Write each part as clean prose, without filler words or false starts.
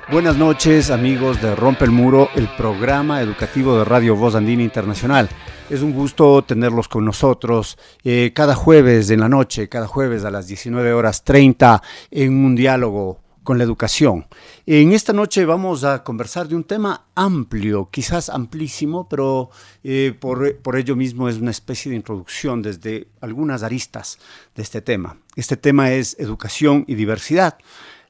Buenas noches, amigos de Rompe el Muro, el programa educativo de Radio Voz Andina Internacional. Es un gusto tenerlos con nosotros cada jueves en la noche, cada jueves a las 19:30 en un diálogo con la educación. En esta noche vamos a conversar de un tema amplio, quizás amplísimo, pero por ello mismo es una especie de introducción desde algunas aristas de este tema. Este tema es educación y diversidad.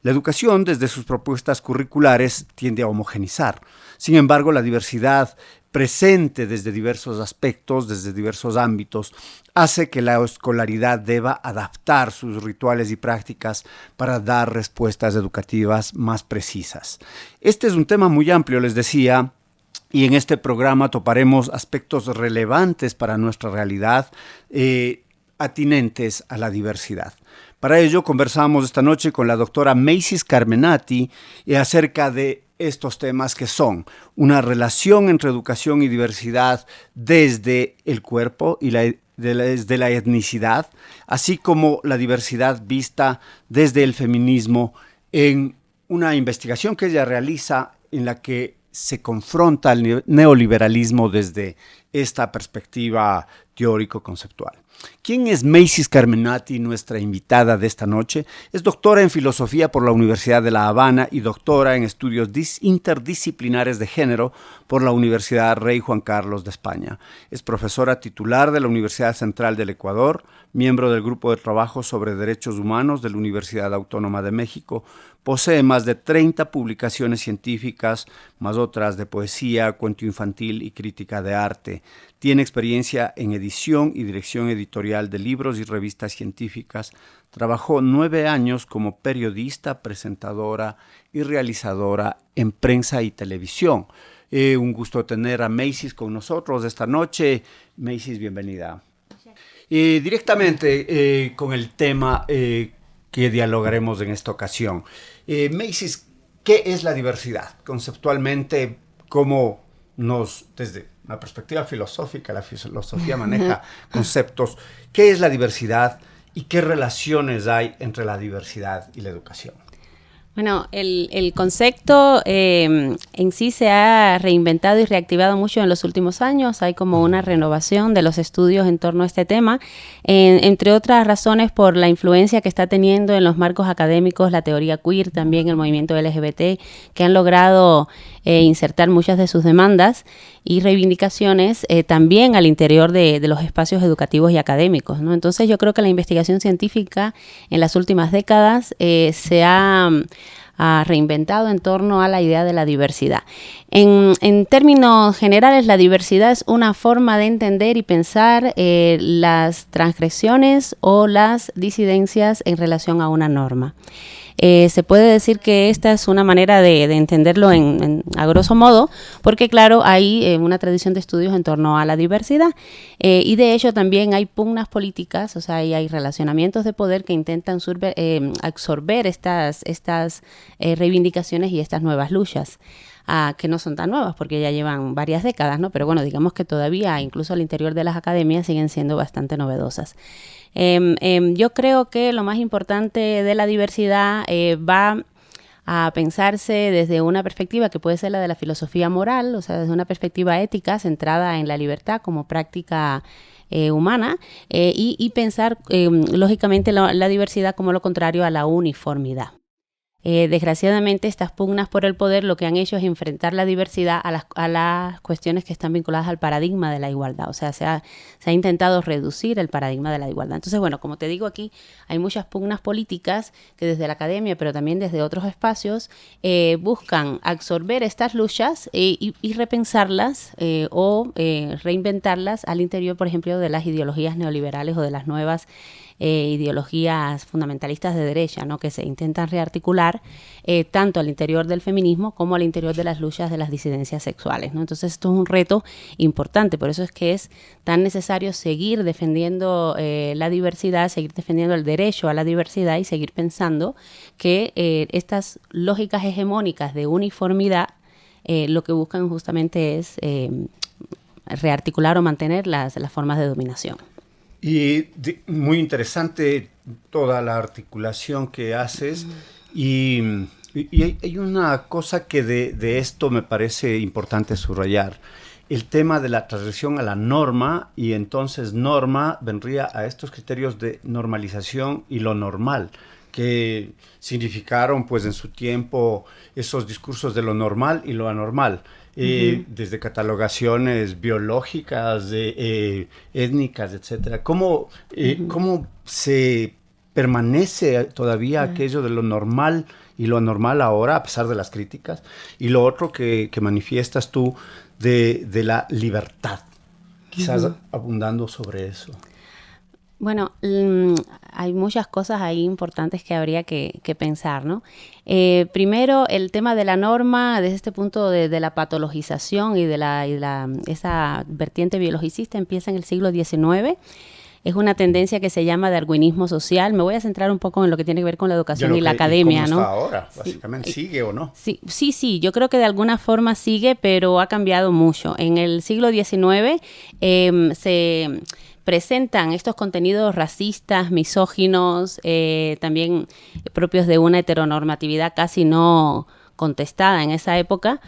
La educación, desde sus propuestas curriculares, tiende a homogenizar. Sin embargo, la diversidad presente desde diversos aspectos, desde diversos ámbitos, hace que la escolaridad deba adaptar sus rituales y prácticas para dar respuestas educativas más precisas. Este es un tema muy amplio, les decía, y en este programa toparemos aspectos relevantes para nuestra realidad, atinentes a la diversidad. Para ello conversamos esta noche con la doctora Macy's Carmenati acerca de estos temas que son una relación entre educación y diversidad desde el cuerpo y desde la etnicidad, así como la diversidad vista desde el feminismo en una investigación que ella realiza en la que se confronta el neoliberalismo desde esta perspectiva teórico-conceptual. ¿Quién es Macy's Carmenati, nuestra invitada de esta noche? Es doctora en filosofía por la Universidad de La Habana y doctora en estudios interdisciplinares de género por la Universidad Rey Juan Carlos de España. Es profesora titular de la Universidad Central del Ecuador, miembro del Grupo de Trabajo sobre Derechos Humanos de la Universidad Autónoma de México. Posee más de 30 publicaciones científicas, más otras de poesía, cuento infantil y crítica de arte. Tiene experiencia en edición y dirección editorial de libros y revistas científicas. Trabajó 9 años como periodista, presentadora y realizadora en prensa y televisión. Un gusto tener a Macy's con nosotros esta noche. Macy's, bienvenida. Directamente con el tema que dialogaremos en esta ocasión. Macy's, ¿qué es la diversidad? Conceptualmente, ¿cómo desde una perspectiva filosófica, la filosofía maneja conceptos? ¿Qué es la diversidad y qué relaciones hay entre la diversidad y la educación? Bueno, el concepto en sí se ha reinventado y reactivado mucho en los últimos años. Hay como una renovación de los estudios en torno a este tema, entre otras razones por la influencia que está teniendo en los marcos académicos la teoría queer, también el movimiento LGBT, que han logrado insertar muchas de sus demandas y reivindicaciones también al interior de los espacios educativos y académicos, ¿no? Entonces yo creo que la investigación científica en las últimas décadas se ha reinventado en torno a la idea de la diversidad. En términos generales, la diversidad es una forma de entender y pensar las transgresiones o las disidencias en relación a una norma. Se puede decir que esta es una manera de entenderlo a grosso modo, porque claro, hay una tradición de estudios en torno a la diversidad y de hecho también hay pugnas políticas, o sea, hay relacionamientos de poder que intentan absorber estas reivindicaciones y estas nuevas luchas. Que no son tan nuevas porque ya llevan varias décadas, ¿no? Pero bueno, digamos que todavía, incluso al interior de las academias, siguen siendo bastante novedosas. Yo creo que lo más importante de la diversidad va a pensarse desde una perspectiva que puede ser la de la filosofía moral, o sea, desde una perspectiva ética centrada en la libertad como práctica humana y pensar, lógicamente, la diversidad como lo contrario a la uniformidad. Desgraciadamente, estas pugnas por el poder lo que han hecho es enfrentar la diversidad a las cuestiones que están vinculadas al paradigma de la igualdad. O sea, se ha intentado reducir el paradigma de la igualdad. Entonces, bueno, como te digo aquí, hay muchas pugnas políticas que desde la academia, pero también desde otros espacios, buscan absorber estas luchas y repensarlas o reinventarlas al interior, por ejemplo, de las ideologías neoliberales o de las nuevas ideologías fundamentalistas de derecha, ¿no? Que se intentan rearticular tanto al interior del feminismo como al interior de las luchas de las disidencias sexuales, ¿no? Entonces esto es un reto importante, por eso es que es tan necesario seguir defendiendo la diversidad, seguir defendiendo el derecho a la diversidad y seguir pensando que estas lógicas hegemónicas de uniformidad lo que buscan justamente es rearticular o mantener las formas de dominación. Y muy interesante toda la articulación que haces. Y hay una cosa que de esto me parece importante subrayar. El tema de la transgresión a la norma, y entonces norma vendría a estos criterios de normalización y lo normal, que significaron pues en su tiempo esos discursos de lo normal y lo anormal. Desde catalogaciones biológicas, étnicas, etcétera. ¿Cómo se permanece todavía aquello de lo normal y lo anormal ahora, a pesar de las críticas? Y lo otro que manifiestas tú de la libertad, quizás abundando sobre eso. Bueno, hay muchas cosas ahí importantes que habría que pensar, ¿no? Primero, el tema de la norma, desde este punto de la patologización y esa vertiente biologicista, empieza en el siglo XIX. Es una tendencia que se llama darwinismo social. Me voy a centrar un poco en lo que tiene que ver con la educación y la academia, ¿no? ¿Cómo está ahora? Básicamente, ¿sigue o no? Sí. Yo creo que de alguna forma sigue, pero ha cambiado mucho. En el siglo XIX se presentan estos contenidos racistas, misóginos, también propios de una heteronormatividad casi no contestada en esa época,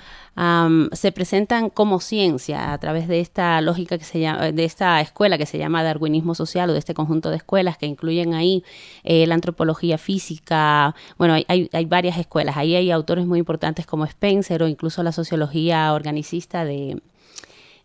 se presentan como ciencia a través de esta lógica que se llama, de esta escuela que se llama darwinismo social, o de este conjunto de escuelas que incluyen ahí la antropología física. Bueno, hay varias escuelas. Ahí hay autores muy importantes como Spencer o incluso la sociología organicista de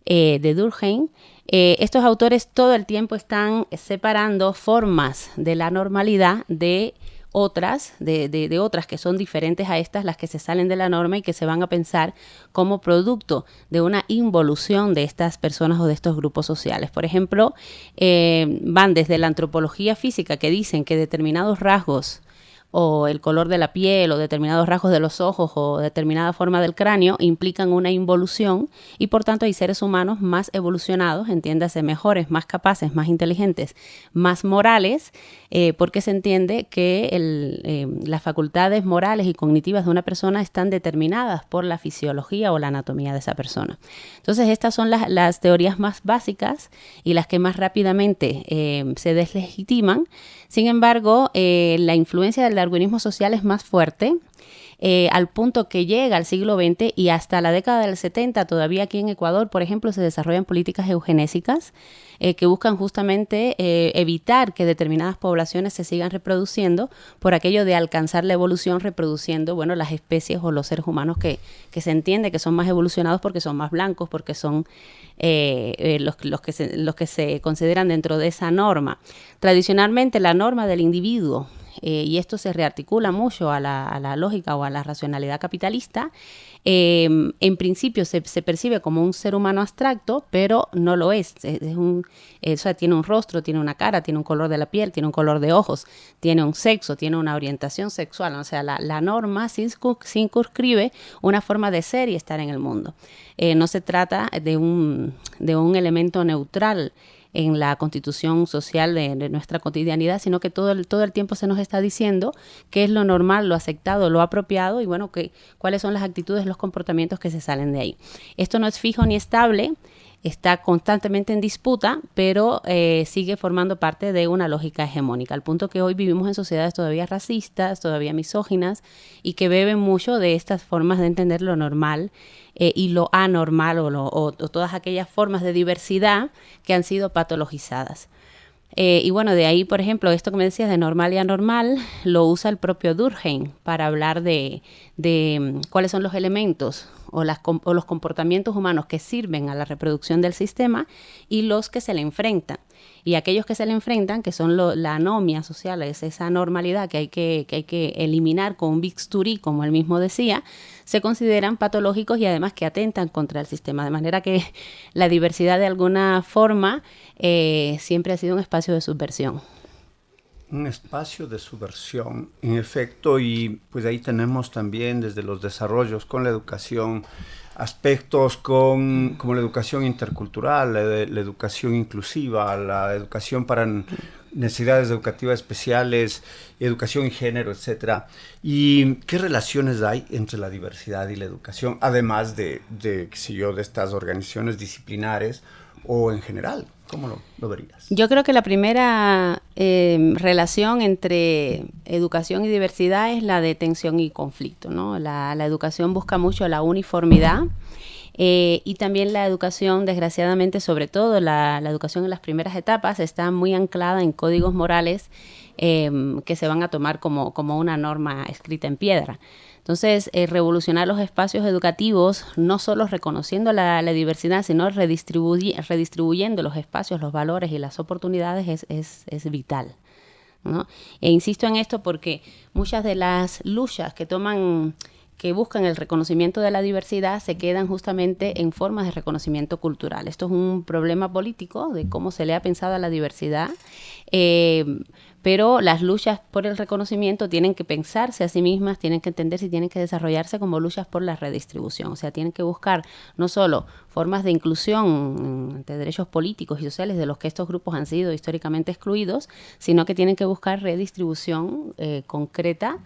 Durkheim. Estos autores todo el tiempo están separando formas de la normalidad de otras, de otras que son diferentes a estas, las que se salen de la norma y que se van a pensar como producto de una involución de estas personas o de estos grupos sociales. Por ejemplo, van desde la antropología física, que dicen que determinados rasgos o el color de la piel o determinados rasgos de los ojos o determinada forma del cráneo implican una involución, y por tanto hay seres humanos más evolucionados, entiéndase mejores, más capaces, más inteligentes, más morales, porque se entiende que las facultades morales y cognitivas de una persona están determinadas por la fisiología o la anatomía de esa persona. Entonces estas son las teorías más básicas y las que más rápidamente se deslegitiman. Sin embargo, la influencia del darwinismo social es más fuerte, al punto que llega al siglo XX y hasta la década del 70, todavía aquí en Ecuador, por ejemplo, se desarrollan políticas eugenésicas que buscan justamente evitar que determinadas poblaciones se sigan reproduciendo por aquello de alcanzar la evolución reproduciendo, bueno, las especies o los seres humanos que se entiende que son más evolucionados porque son más blancos, porque son los que se consideran dentro de esa norma. Tradicionalmente la norma del individuo, y esto se rearticula mucho a la lógica o a la racionalidad capitalista, en principio se percibe como un ser humano abstracto, pero no lo es. O sea, tiene un rostro, tiene una cara, tiene un color de la piel, tiene un color de ojos, tiene un sexo, tiene una orientación sexual. O sea, la norma circunscribe una forma de ser y estar en el mundo. No se trata de un elemento neutral en la constitución social de nuestra cotidianidad, sino que todo el tiempo se nos está diciendo qué es lo normal, lo aceptado, lo apropiado, y bueno, cuáles son las actitudes, los comportamientos que se salen de ahí. Esto no es fijo ni estable, está constantemente en disputa, pero sigue formando parte de una lógica hegemónica, al punto que hoy vivimos en sociedades todavía racistas, todavía misóginas, y que beben mucho de estas formas de entender lo normal y lo anormal, o todas aquellas formas de diversidad que han sido patologizadas. Y bueno, de ahí, por ejemplo, esto que me decías de normal y anormal, lo usa el propio Durkheim para hablar de cuáles son los elementos o los comportamientos humanos que sirven a la reproducción del sistema y los que se le enfrentan. Y aquellos que se le enfrentan, que son la anomia social, es esa normalidad que hay que eliminar con un bisturí, como él mismo decía, se consideran patológicos y además que atentan contra el sistema. De manera que la diversidad de alguna forma siempre ha sido un espacio de subversión. Un espacio de subversión, en efecto, y pues ahí tenemos también desde los desarrollos con la educación, aspectos como la educación intercultural, la educación inclusiva, la educación para necesidades educativas especiales, educación y género, etcétera. ¿Y qué relaciones hay entre la diversidad y la educación, además de qué sé yo, de estas organizaciones disciplinares o en general? ¿Cómo lo verías? Yo creo que la primera relación entre educación y diversidad es la de tensión y conflicto, ¿no? La educación busca mucho la uniformidad y también la educación, desgraciadamente, sobre todo la educación en las primeras etapas, está muy anclada en códigos morales que se van a tomar como una norma escrita en piedra. Entonces, revolucionar los espacios educativos, no solo reconociendo la diversidad, sino redistribuyendo los espacios, los valores y las oportunidades es vital, ¿no? E insisto en esto porque muchas de las luchas que buscan el reconocimiento de la diversidad se quedan justamente en formas de reconocimiento cultural. Esto es un problema político de cómo se le ha pensado a la diversidad, pero las luchas por el reconocimiento tienen que pensarse a sí mismas, tienen que entenderse y tienen que desarrollarse como luchas por la redistribución. O sea, tienen que buscar no solo formas de inclusión de derechos políticos y sociales de los que estos grupos han sido históricamente excluidos, sino que tienen que buscar redistribución concreta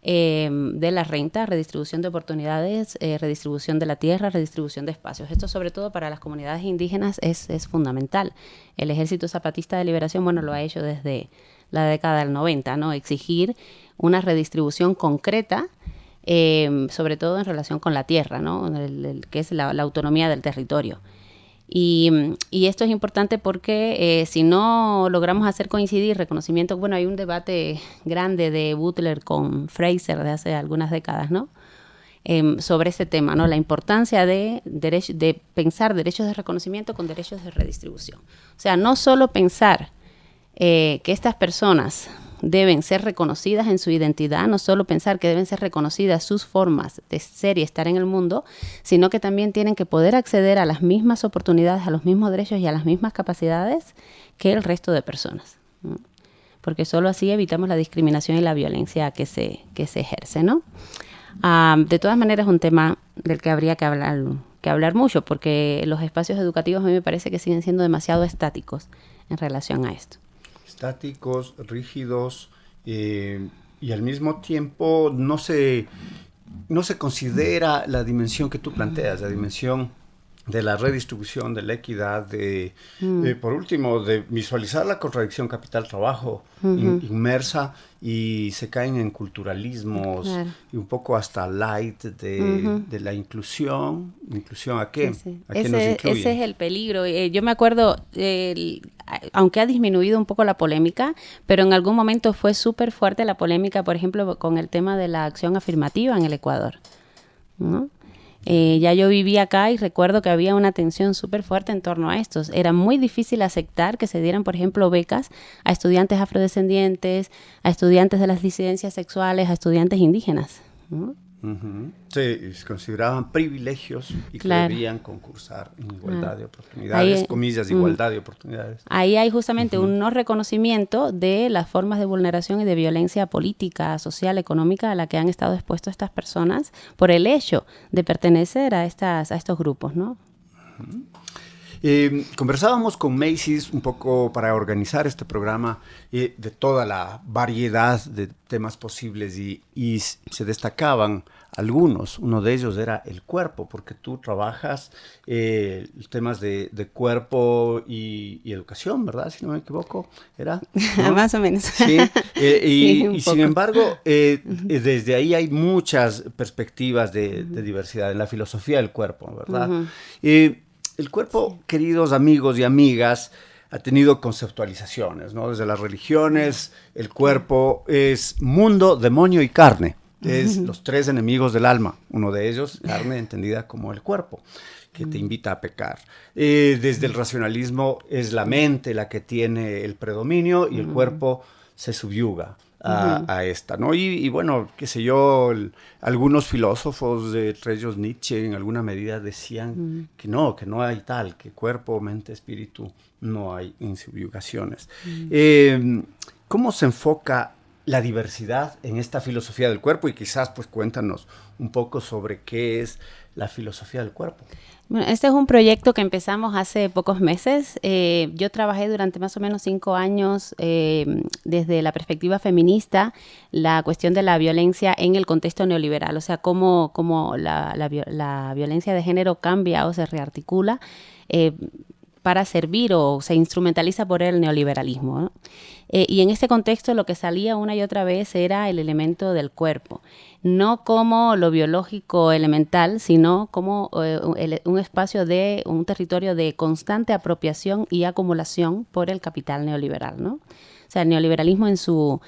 de la renta, redistribución de oportunidades, redistribución de la tierra, redistribución de espacios. Esto sobre todo para las comunidades indígenas es fundamental. El Ejército Zapatista de Liberación, bueno, lo ha hecho desde la década del 90, ¿no? Exigir una redistribución concreta, sobre todo en relación con la tierra, ¿no? Que es la autonomía del territorio. Y esto es importante porque si no logramos hacer coincidir reconocimiento, bueno, hay un debate grande de Butler con Fraser de hace algunas décadas, ¿no? Sobre este tema, ¿no? La importancia de pensar derechos de reconocimiento con derechos de redistribución. O sea, no solo pensar que estas personas deben ser reconocidas en su identidad, no solo pensar que deben ser reconocidas sus formas de ser y estar en el mundo, sino que también tienen que poder acceder a las mismas oportunidades, a los mismos derechos y a las mismas capacidades que el resto de personas, ¿no? Porque solo así evitamos la discriminación y la violencia que se ejerce, ¿no? De todas maneras, es un tema del que habría que hablar mucho, porque los espacios educativos a mí me parece que siguen siendo demasiado estáticos en relación a esto. Estáticos, rígidos, y al mismo tiempo no se considera la dimensión que tú planteas, la dimensión de la redistribución, de la equidad, por último, de visualizar la contradicción capital-trabajo inmersa, y se caen en culturalismos, claro, y un poco hasta light de la inclusión. ¿Inclusión a qué? Sí. ¿A qué nos incluye? Ese es el peligro. Yo me acuerdo, aunque ha disminuido un poco la polémica, pero en algún momento fue súper fuerte la polémica, por ejemplo, con el tema de la acción afirmativa en el Ecuador, ¿no? Ya yo vivía acá y recuerdo que había una tensión súper fuerte en torno a estos. Era muy difícil aceptar que se dieran, por ejemplo, becas a estudiantes afrodescendientes, a estudiantes de las disidencias sexuales, a estudiantes indígenas, ¿no? Sí, se consideraban privilegios y claro, que debían concursar en igualdad de oportunidades, comillas, igualdad de oportunidades. Ahí hay justamente un no reconocimiento de las formas de vulneración y de violencia política, social, económica a la que han estado expuestas estas personas por el hecho de pertenecer a estos grupos, ¿no? Conversábamos con Macy's un poco para organizar este programa de toda la variedad de temas posibles y se destacaban algunos. Uno de ellos era el cuerpo, porque tú trabajas temas de cuerpo y educación, ¿verdad? Si no me equivoco, ¿era? ¿No? Más o menos. Sí, y sin embargo, desde ahí hay muchas perspectivas de diversidad en la filosofía del cuerpo, ¿verdad? El cuerpo, sí, queridos amigos y amigas, ha tenido conceptualizaciones, ¿no? Desde las religiones, el cuerpo es mundo, demonio y carne. Es los tres enemigos del alma. Uno de ellos, carne, entendida como el cuerpo, que te invita a pecar. Desde el racionalismo es la mente la que tiene el predominio y el cuerpo se subyuga a esta, ¿no? Y bueno, qué sé yo, algunos filósofos, entre ellos Nietzsche, en alguna medida decían que no hay tal, que cuerpo, mente, espíritu, no hay insubyugaciones. ¿Cómo se enfoca la diversidad en esta filosofía del cuerpo? Y quizás pues cuéntanos un poco sobre qué es la filosofía del cuerpo. Bueno, este es un proyecto que empezamos hace pocos meses. Yo trabajé durante más o menos 5 años desde la perspectiva feminista la cuestión de la violencia en el contexto neoliberal, o sea, cómo la violencia de género cambia o se rearticula para servir o se instrumentaliza por el neoliberalismo, ¿no? Y en este contexto lo que salía una y otra vez era el elemento del cuerpo, no como lo biológico elemental, sino como un espacio de un territorio de constante apropiación y acumulación por el capital neoliberal, ¿no? O sea, el neoliberalismo en su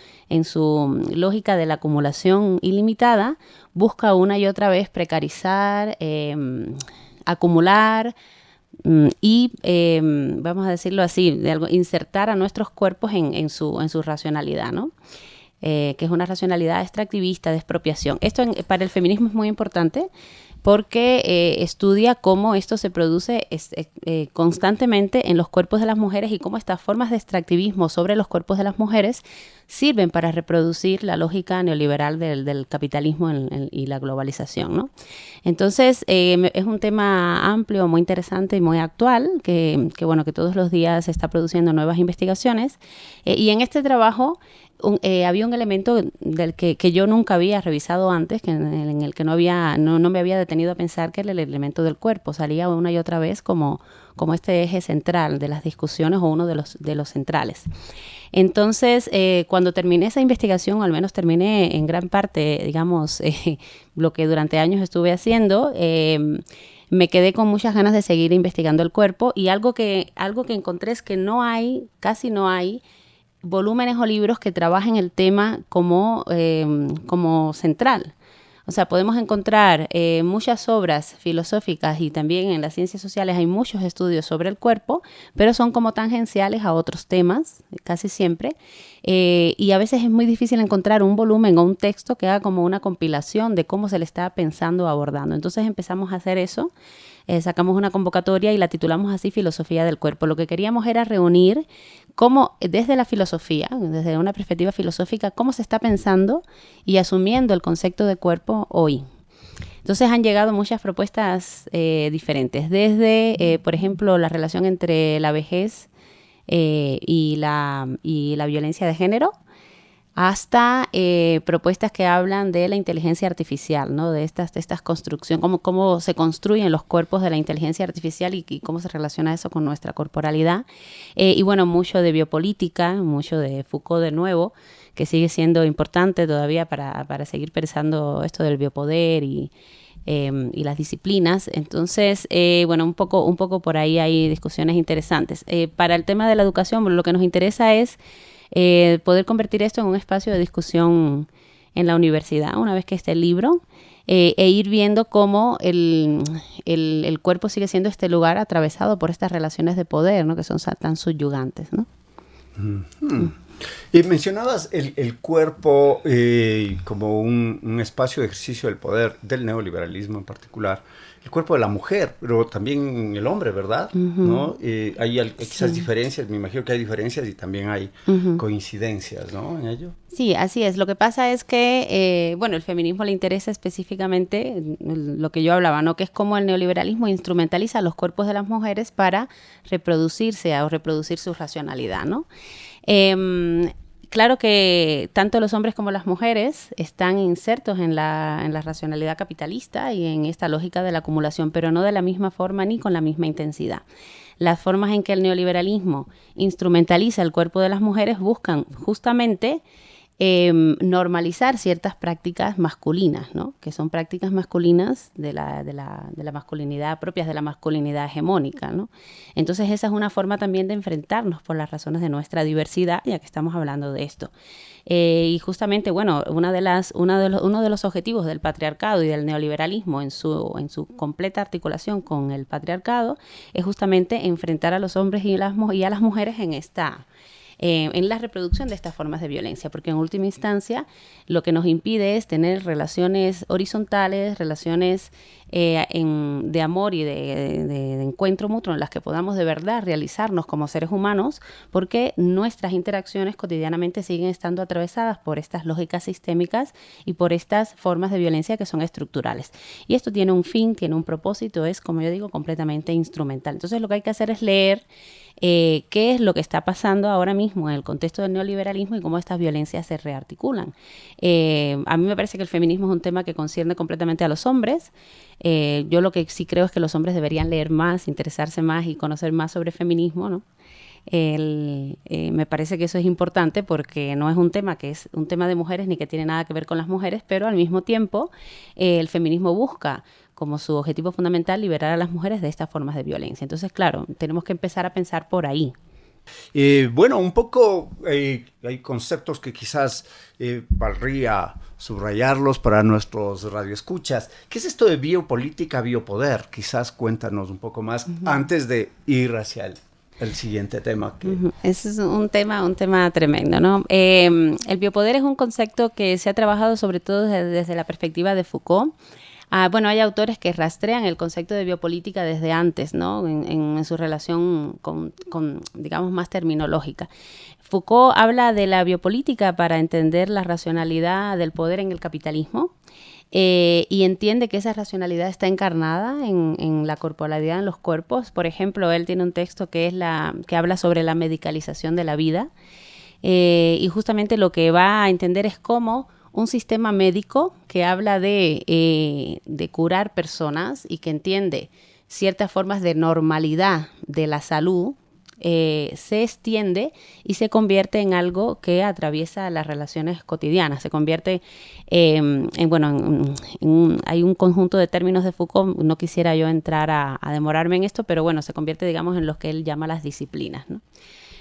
lógica de la acumulación ilimitada busca una y otra vez precarizar, acumular, y vamos a decirlo así, insertar a nuestros cuerpos en su racionalidad, ¿no? Que es una racionalidad extractivista de expropiación. Esto para el feminismo es muy importante porque estudia cómo esto se produce constantemente en los cuerpos de las mujeres y cómo estas formas de extractivismo sobre los cuerpos de las mujeres sirven para reproducir la lógica neoliberal del capitalismo y la globalización, ¿no? Entonces, es un tema amplio, muy interesante y muy actual, que todos los días se está produciendo nuevas investigaciones. Y en este trabajo había un elemento del que yo nunca había revisado antes, en el que no me había detenido a pensar, que era el elemento del cuerpo. Salía una y otra vez como este eje central de las discusiones o uno de los centrales. Entonces, cuando terminé esa investigación, o al menos terminé en gran parte, digamos, lo que durante años estuve haciendo, me quedé con muchas ganas de seguir investigando el cuerpo, y algo que encontré es que casi no hay volúmenes o libros que trabajen el tema como central. O sea, podemos encontrar muchas obras filosóficas, y también en las ciencias sociales hay muchos estudios sobre el cuerpo, pero son como tangenciales a otros temas, casi siempre. Y a veces es muy difícil encontrar un volumen o un texto que haga como una compilación de cómo se le está pensando o abordando. Entonces empezamos a hacer eso. Sacamos una convocatoria y la titulamos así, Filosofía del Cuerpo. Lo que queríamos era reunir cómo, desde la filosofía, desde una perspectiva filosófica, cómo se está pensando y asumiendo el concepto de cuerpo hoy. Entonces han llegado muchas propuestas diferentes, desde, por ejemplo, la relación entre la vejez y la violencia de género, hasta propuestas que hablan de la inteligencia artificial, ¿no? De estas construcciones, cómo se construyen los cuerpos de la inteligencia artificial y cómo se relaciona eso con nuestra corporalidad. Y bueno, mucho de biopolítica, mucho de Foucault de nuevo, que sigue siendo importante todavía para seguir pensando esto del biopoder y las disciplinas. Entonces, un poco por ahí hay discusiones interesantes. Para el tema de la educación, lo que nos interesa es poder convertir esto en un espacio de discusión en la universidad, una vez que esté el libro, e ir viendo cómo el cuerpo sigue siendo este lugar atravesado por estas relaciones de poder, ¿no? Que son tan subyugantes, ¿no? Mm-hmm. Y mencionabas el cuerpo como un espacio de ejercicio del poder, del neoliberalismo en particular. El cuerpo de la mujer, pero también el hombre, ¿verdad? Uh-huh. ¿No? Hay quizás diferencias, me imagino que hay diferencias y también hay coincidencias, ¿no? En ello. Sí, así es. Lo que pasa es que, el feminismo le interesa específicamente lo que yo hablaba, ¿no? Que es cómo el neoliberalismo instrumentaliza los cuerpos de las mujeres para reproducirse o reproducir su racionalidad, ¿no? Claro que tanto los hombres como las mujeres están insertos en la racionalidad capitalista y en esta lógica de la acumulación, pero no de la misma forma ni con la misma intensidad. Las formas en que el neoliberalismo instrumentaliza el cuerpo de las mujeres buscan justamente normalizar ciertas prácticas masculinas, ¿no? Que son prácticas masculinas de la masculinidad, propias de la masculinidad hegemónica, ¿no? Entonces esa es una forma también de enfrentarnos por las razones de nuestra diversidad, ya que estamos hablando de esto. Y justamente, uno de los objetivos del patriarcado y del neoliberalismo en su completa articulación con el patriarcado es justamente enfrentar a los hombres y a las mujeres en esta en la reproducción de estas formas de violencia, porque en última instancia lo que nos impide es tener relaciones horizontales, relaciones de amor y de encuentro mutuo en las que podamos de verdad realizarnos como seres humanos, porque nuestras interacciones cotidianamente siguen estando atravesadas por estas lógicas sistémicas y por estas formas de violencia que son estructurales. Y esto tiene un fin, tiene un propósito, es, como yo digo, completamente instrumental. Entonces lo que hay que hacer es leer qué es lo que está pasando ahora mismo en el contexto del neoliberalismo y cómo estas violencias se rearticulan. A mí me parece que el feminismo es un tema que concierne completamente a los hombres. Yo lo que sí creo es que los hombres deberían leer más, interesarse más y conocer más sobre feminismo, ¿no? Me parece que eso es importante porque no es un tema que es un tema de mujeres ni que tiene nada que ver con las mujeres, pero al mismo tiempo el feminismo busca como su objetivo fundamental liberar a las mujeres de estas formas de violencia. Entonces, claro, tenemos que empezar a pensar por ahí. Bueno, un poco hay conceptos que quizás valdría subrayarlos para nuestros radioescuchas. ¿Qué es esto de biopolítica, biopoder? Quizás cuéntanos un poco más antes de ir hacia el siguiente tema. Ese es un tema tremendo, ¿no? El biopoder es un concepto que se ha trabajado sobre todo desde la perspectiva de Foucault. Bueno, hay autores que rastrean el concepto de biopolítica desde antes, ¿no? En su relación con, digamos, más terminológica. Foucault habla de la biopolítica para entender la racionalidad del poder en el capitalismo. Y entiende que esa racionalidad está encarnada en la corporalidad, en los cuerpos. Por ejemplo, él tiene un texto que habla sobre la medicalización de la vida. Y justamente lo que va a entender es cómo un sistema médico que habla de curar personas y que entiende ciertas formas de normalidad de la salud, se extiende y se convierte en algo que atraviesa las relaciones cotidianas. Se convierte hay un conjunto de términos de Foucault, no quisiera yo entrar a demorarme en esto, pero bueno, se convierte, digamos, en lo que él llama las disciplinas, ¿no?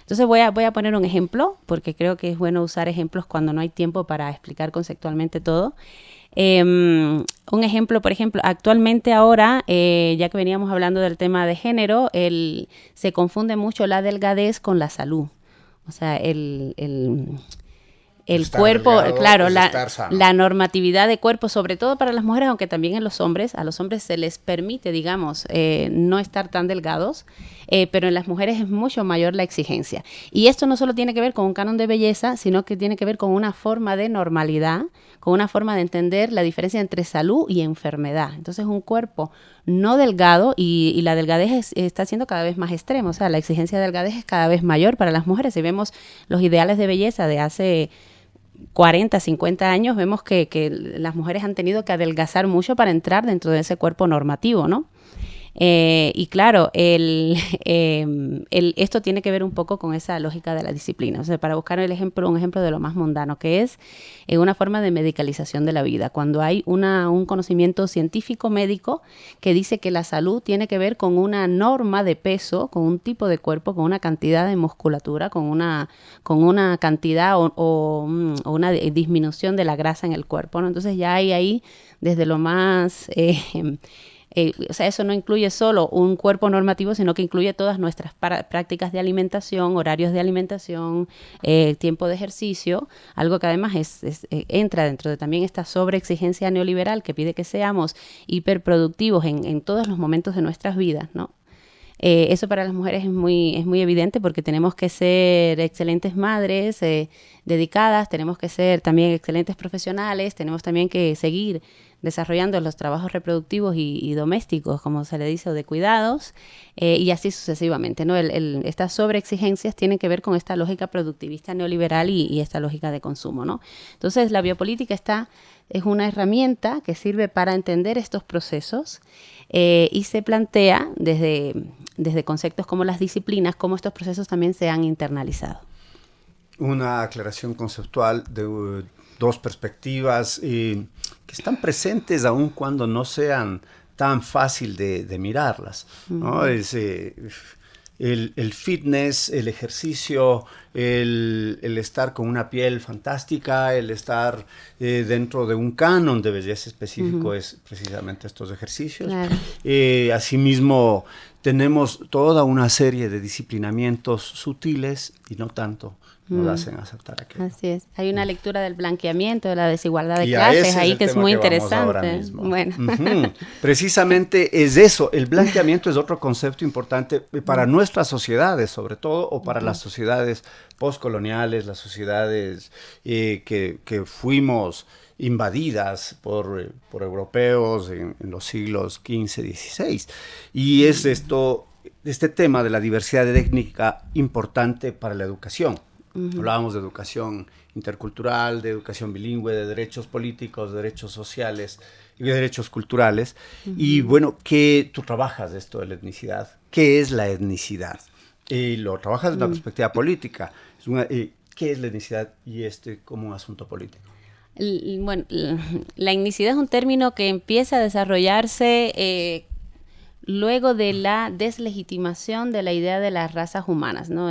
Entonces voy a poner un ejemplo, porque creo que es bueno usar ejemplos cuando no hay tiempo para explicar conceptualmente todo. Un ejemplo, por ejemplo, actualmente ahora, ya que veníamos hablando del tema de género, se confunde mucho la delgadez con la salud. O sea, el cuerpo, claro, la normatividad de cuerpo, sobre todo para las mujeres, aunque también a los hombres se les permite, digamos, no estar tan delgados, pero en las mujeres es mucho mayor la exigencia. Y esto no solo tiene que ver con un canon de belleza, sino que tiene que ver con una forma de normalidad, con una forma de entender la diferencia entre salud y enfermedad. Entonces, un cuerpo no delgado y la delgadez está siendo cada vez más extrema, o sea, la exigencia de delgadez es cada vez mayor para las mujeres. Si vemos los ideales de belleza de hace 40, 50 años, vemos que las mujeres han tenido que adelgazar mucho para entrar dentro de ese cuerpo normativo, ¿no? Y claro, esto tiene que ver un poco con esa lógica de la disciplina. O sea, para buscar un ejemplo de lo más mundano, que es una forma de medicalización de la vida. Cuando hay un conocimiento científico médico que dice que la salud tiene que ver con una norma de peso, con un tipo de cuerpo, con una cantidad de musculatura, con una cantidad o una disminución de la grasa en el cuerpo, ¿no? Entonces ya hay ahí desde lo más... o sea, eso no incluye solo un cuerpo normativo, sino que incluye todas nuestras prácticas de alimentación, horarios de alimentación, tiempo de ejercicio, algo que además entra dentro de también esta sobreexigencia neoliberal que pide que seamos hiperproductivos en todos los momentos de nuestras vidas, ¿no? Eso para las mujeres es muy evidente porque tenemos que ser excelentes madres, dedicadas, tenemos que ser también excelentes profesionales, tenemos también que seguir desarrollando los trabajos reproductivos y domésticos, como se le dice, o de cuidados, y así sucesivamente, ¿no? Estas sobreexigencias tienen que ver con esta lógica productivista neoliberal y esta lógica de consumo, ¿no? Entonces, la biopolítica es una herramienta que sirve para entender estos procesos y se plantea desde conceptos como las disciplinas, cómo estos procesos también se han internalizado. Una aclaración conceptual de dos perspectivas que están presentes aun cuando no sean tan fácil de mirarlas, ¿no? el fitness, el ejercicio, el estar con una piel fantástica, el estar dentro de un canon de belleza específico es precisamente estos ejercicios. Claro. Asimismo, tenemos toda una serie de disciplinamientos sutiles y no tanto nos hacen aceptar aquello. Así es. Hay una lectura del blanqueamiento, de la desigualdad de Y clases ahí es que es muy interesante. Bueno. Precisamente es eso, el blanqueamiento es otro concepto importante para nuestras sociedades, sobre todo, o para las sociedades postcoloniales, las sociedades que fuimos invadidas por europeos en los siglos XV, XVI. Y es este tema de la diversidad étnica importante para la educación. Hablábamos de educación intercultural, de educación bilingüe, de derechos políticos, de derechos sociales y de derechos culturales. Y bueno, ¿qué tú trabajas de esto de la etnicidad? ¿Qué es la etnicidad? Y lo trabajas desde una perspectiva política. ¿Qué es la etnicidad y como un asunto político? Bueno, la etnicidad es un término que empieza a desarrollarse luego de la deslegitimación de la idea de las razas humanas, ¿no?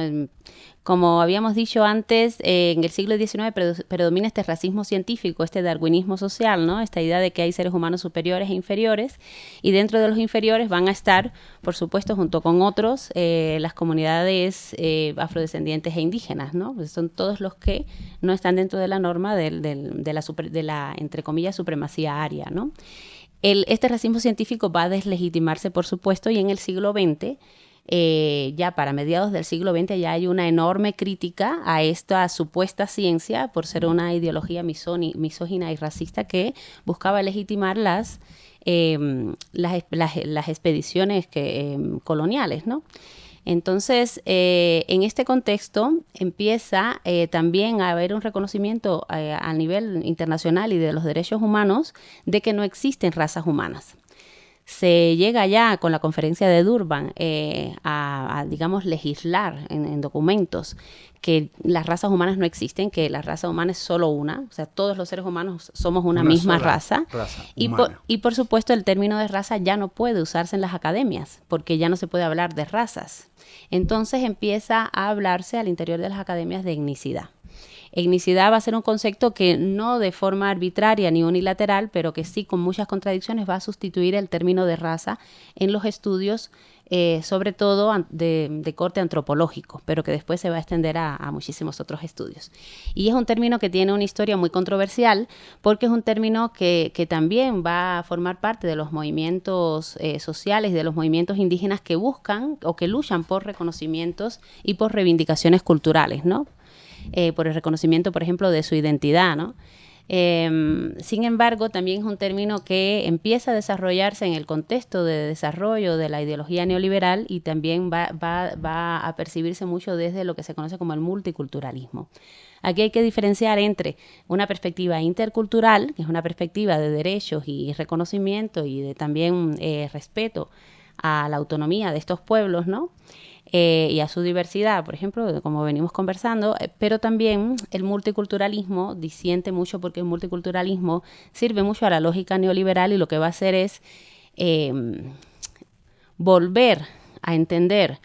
Como habíamos dicho antes, en el siglo XIX predomina este racismo científico, este darwinismo social, ¿no? Esta idea de que hay seres humanos superiores e inferiores, y dentro de los inferiores van a estar, por supuesto, junto con otros, las comunidades afrodescendientes e indígenas, ¿no? Pues son todos los que no están dentro de la norma de la, entre comillas, supremacía aria, ¿no? Este racismo científico va a deslegitimarse, por supuesto, y en el siglo XX, ya para mediados del siglo XX, ya hay una enorme crítica a esta supuesta ciencia por ser una ideología misógina y racista que buscaba legitimar las expediciones coloniales, ¿no? Entonces, en este contexto empieza también a haber un reconocimiento a nivel internacional y de los derechos humanos de que no existen razas humanas. Se llega ya con la conferencia de Durban digamos, legislar en documentos que las razas humanas no existen, que la raza humana es solo una, o sea, todos los seres humanos somos una misma raza y por supuesto el término de raza ya no puede usarse en las academias, porque ya no se puede hablar de razas. Entonces empieza a hablarse al interior de las academias de etnicidad. Etnicidad va a ser un concepto que no de forma arbitraria ni unilateral, pero que sí con muchas contradicciones va a sustituir el término de raza en los estudios, sobre todo de corte antropológico, pero que después se va a extender a muchísimos otros estudios. Y es un término que tiene una historia muy controversial, porque es un término que también va a formar parte de los movimientos sociales, de los movimientos indígenas que buscan o que luchan por reconocimientos y por reivindicaciones culturales, ¿no? Por el reconocimiento, por ejemplo, de su identidad, ¿no? Sin embargo, también es un término que empieza a desarrollarse en el contexto de desarrollo de la ideología neoliberal y también va a percibirse mucho desde lo que se conoce como el multiculturalismo. Aquí hay que diferenciar entre una perspectiva intercultural, que es una perspectiva de derechos y reconocimiento y de también respeto a la autonomía de estos pueblos, ¿no? Y a su diversidad, por ejemplo, como venimos conversando, pero también el multiculturalismo disiente mucho porque el multiculturalismo sirve mucho a la lógica neoliberal y lo que va a hacer es volver a entender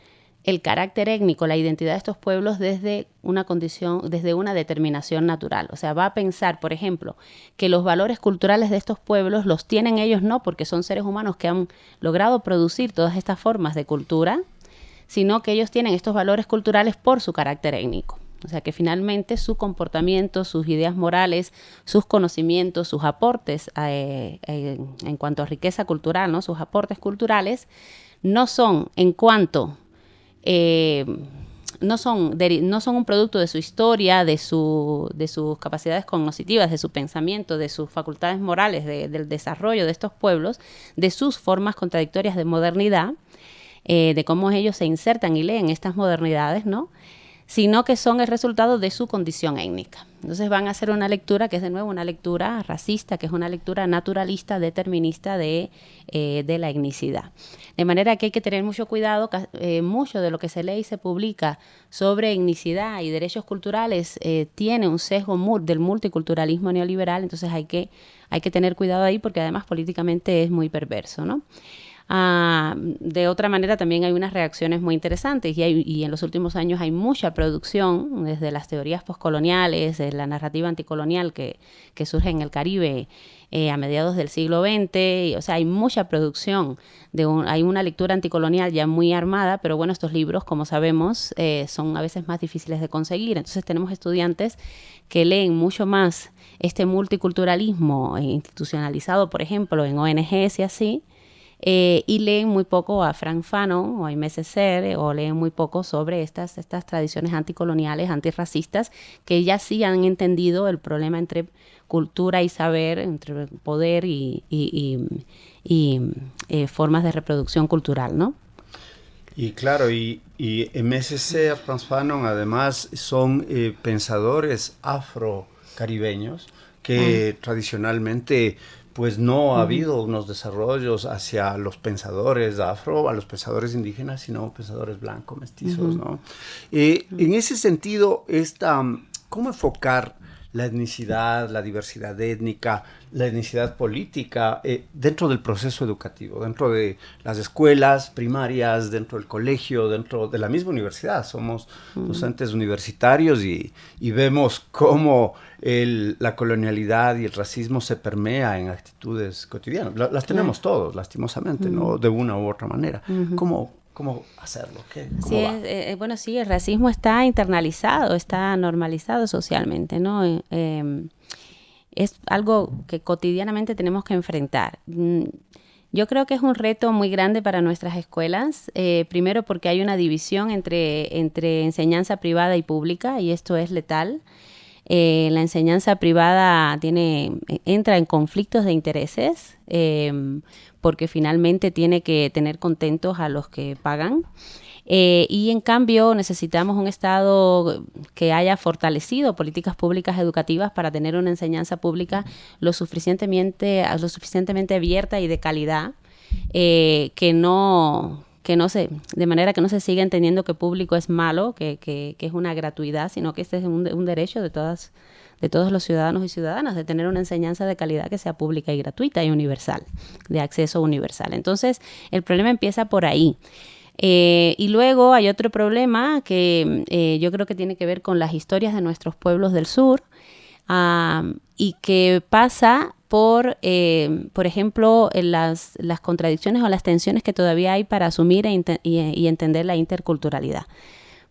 el carácter étnico, la identidad de estos pueblos desde una condición, desde una determinación natural. O sea, va a pensar, por ejemplo, que los valores culturales de estos pueblos los tienen ellos no porque son seres humanos que han logrado producir todas estas formas de cultura, sino que ellos tienen estos valores culturales por su carácter étnico. O sea, que finalmente su comportamiento, sus ideas morales, sus conocimientos, sus aportes en cuanto a riqueza cultural, ¿no? Sus aportes culturales no son en cuanto... no son un producto de su historia, de sus capacidades cognitivas, de su pensamiento, de sus facultades morales, del desarrollo de estos pueblos, de sus formas contradictorias de modernidad, de cómo ellos se insertan y leen estas modernidades, ¿no? Sino que son el resultado de su condición étnica. Entonces van a hacer una lectura que es de nuevo una lectura racista, que es una lectura naturalista, determinista de la etnicidad. De manera que hay que tener mucho cuidado, mucho de lo que se lee y se publica sobre etnicidad y derechos culturales tiene un sesgo del multiculturalismo neoliberal, entonces hay que tener cuidado ahí porque además políticamente es muy perverso, ¿no? De otra manera, también hay unas reacciones muy interesantes y en los últimos años hay mucha producción, desde las teorías postcoloniales, de la narrativa anticolonial que surge en el Caribe a mediados del siglo XX. O sea, hay mucha producción, hay una lectura anticolonial ya muy armada, pero bueno, estos libros, como sabemos, son a veces más difíciles de conseguir. Entonces tenemos estudiantes que leen mucho más este multiculturalismo institucionalizado, por ejemplo, en ONGs y así, y leen muy poco a Frank Fanon o a Aimé Césaire, o leen muy poco sobre estas tradiciones anticoloniales, antirracistas, que ya sí han entendido el problema entre cultura y saber, entre poder y formas de reproducción cultural, ¿no? Y claro, y Aimé Césaire, Frantz Fanon, además son pensadores afrocaribeños que tradicionalmente pues no ha habido unos desarrollos hacia los pensadores afro, a los pensadores indígenas, sino pensadores blancos, mestizos, ¿no? En ese sentido, ¿cómo enfocar la etnicidad, la diversidad étnica, la etnicidad política dentro del proceso educativo, dentro de las escuelas primarias, dentro del colegio, dentro de la misma universidad? Somos docentes universitarios y vemos cómo la colonialidad y el racismo se permea en actitudes cotidianas. Las tenemos todos, lastimosamente, ¿no? De una u otra manera. ¿Cómo hacerlo? ¿Cómo va? Bueno, sí, el racismo está internalizado, está normalizado socialmente, ¿no? Es algo que cotidianamente tenemos que enfrentar. Yo creo que es un reto muy grande para nuestras escuelas, primero porque hay una división entre enseñanza privada y pública, y esto es letal. La enseñanza privada entra en conflictos de intereses, porque finalmente tiene que tener contentos a los que pagan. Y en cambio necesitamos un Estado que haya fortalecido políticas públicas educativas para tener una enseñanza pública lo suficientemente abierta y de calidad, de manera que no se siga entendiendo que público es malo, que es una gratuidad, sino que este es un derecho de todos los ciudadanos y ciudadanas, de tener una enseñanza de calidad que sea pública y gratuita y universal, de acceso universal. Entonces, el problema empieza por ahí. Y luego hay otro problema que yo creo que tiene que ver con las historias de nuestros pueblos del sur, y que pasa por ejemplo, las contradicciones o las tensiones que todavía hay para asumir y entender la interculturalidad.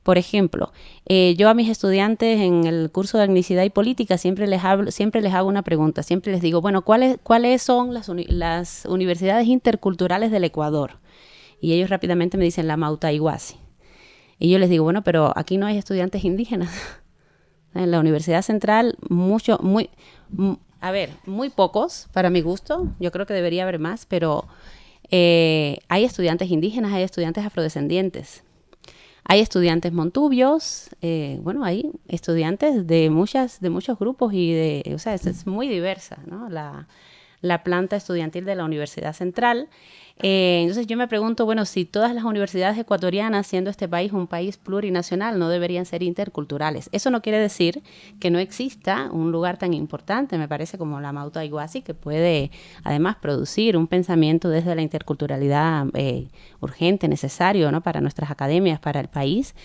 Por ejemplo, yo a mis estudiantes en el curso de etnicidad y política siempre les hago una pregunta, siempre les digo, bueno, ¿cuáles son las universidades interculturales del Ecuador? Y ellos rápidamente me dicen la Mauta Iguasi. Y yo les digo, bueno, pero aquí no hay estudiantes indígenas. En la Universidad Central, muy pocos, para mi gusto. Yo creo que debería haber más, pero hay estudiantes indígenas, hay estudiantes afrodescendientes, hay estudiantes montubios, hay estudiantes de muchos grupos o sea, es muy diversa, ¿no? La planta estudiantil de la Universidad Central. Entonces yo me pregunto, bueno, si todas las universidades ecuatorianas, siendo este país un país plurinacional, no deberían ser interculturales. Eso no quiere decir que no exista un lugar tan importante, me parece, como la Mauta Iguasi, que puede además producir un pensamiento desde la interculturalidad urgente, necesario, ¿no? Para nuestras academias, para el país.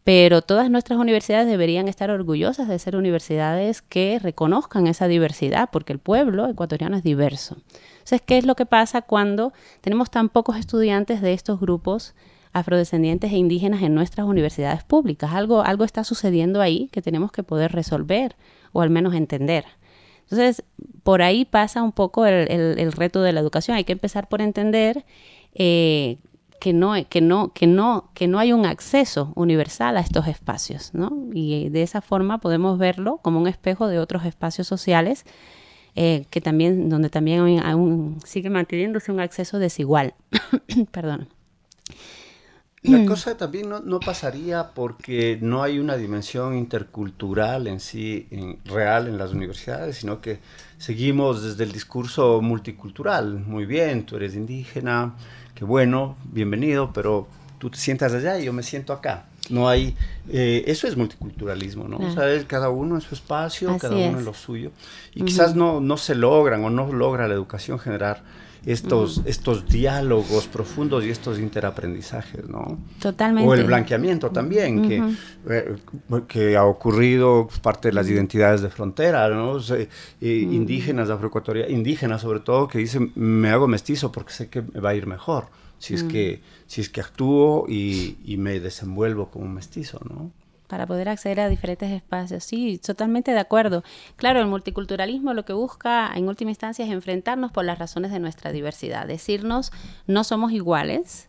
Pero todas nuestras universidades deberían estar orgullosas de ser universidades que reconozcan esa diversidad, porque el pueblo ecuatoriano es diverso. Entonces, ¿qué es lo que pasa cuando tenemos tan pocos estudiantes de estos grupos afrodescendientes e indígenas en nuestras universidades públicas? Algo está sucediendo ahí que tenemos que poder resolver o al menos entender. Entonces, por ahí pasa un poco el reto de la educación. Hay que empezar por entender que no hay un acceso universal a estos espacios, ¿no? Y de esa forma podemos verlo como un espejo de otros espacios sociales donde también aún sigue manteniéndose un acceso desigual. Perdón. La cosa también no pasaría porque no hay una dimensión intercultural en sí, real en las universidades, sino que seguimos desde el discurso multicultural. Muy bien, tú eres indígena, qué bueno, bienvenido, pero tú te sientas allá y yo me siento acá. No hay, eso es multiculturalismo, ¿no? O sea, cada uno en su espacio, cada uno en lo suyo. Y quizás no se logran o no logra la educación generar estos diálogos profundos y estos interaprendizajes, ¿no? Totalmente. O el blanqueamiento también, que ha ocurrido parte de las identidades de frontera, ¿no? Indígenas, afroecuatorianos, indígenas sobre todo, que dicen, me hago mestizo porque sé que me va a ir mejor si es que actúo y me desenvuelvo como un mestizo, ¿no? Para poder acceder a diferentes espacios. Sí, totalmente de acuerdo. Claro, el multiculturalismo lo que busca en última instancia es enfrentarnos por las razones de nuestra diversidad, decirnos no somos iguales.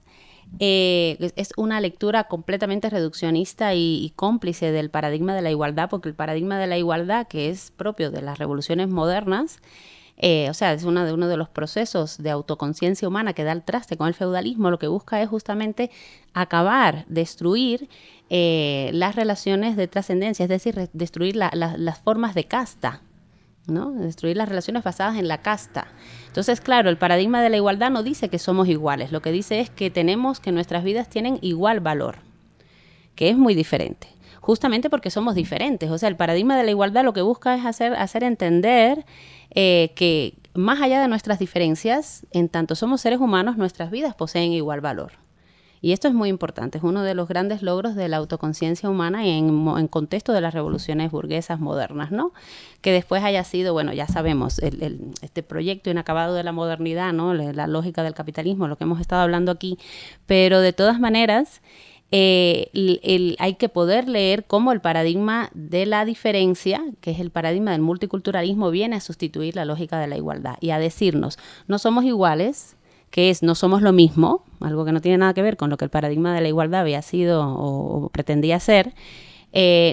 Es una lectura completamente reduccionista y cómplice del paradigma de la igualdad, porque el paradigma de la igualdad, que es propio de las revoluciones modernas, o sea, es uno de los procesos de autoconciencia humana que da el traste con el feudalismo, lo que busca es justamente acabar, destruir las relaciones de trascendencia, es decir, destruir las formas de casta, ¿no? Destruir las relaciones basadas en la casta. Entonces, claro, el paradigma de la igualdad no dice que somos iguales, lo que dice es que nuestras vidas tienen igual valor, que es muy diferente. Justamente porque somos diferentes. O sea, el paradigma de la igualdad lo que busca es hacer entender que más allá de nuestras diferencias, en tanto somos seres humanos, nuestras vidas poseen igual valor. Y esto es muy importante, es uno de los grandes logros de la autoconciencia humana en contexto de las revoluciones burguesas modernas, ¿no? Que después haya sido, bueno, ya sabemos, este proyecto inacabado de la modernidad, ¿no? La lógica del capitalismo, lo que hemos estado hablando aquí, pero de todas maneras hay que poder leer cómo el paradigma de la diferencia, que es el paradigma del multiculturalismo, viene a sustituir la lógica de la igualdad y a decirnos, no somos iguales, que es no somos lo mismo, algo que no tiene nada que ver con lo que el paradigma de la igualdad había sido o pretendía ser.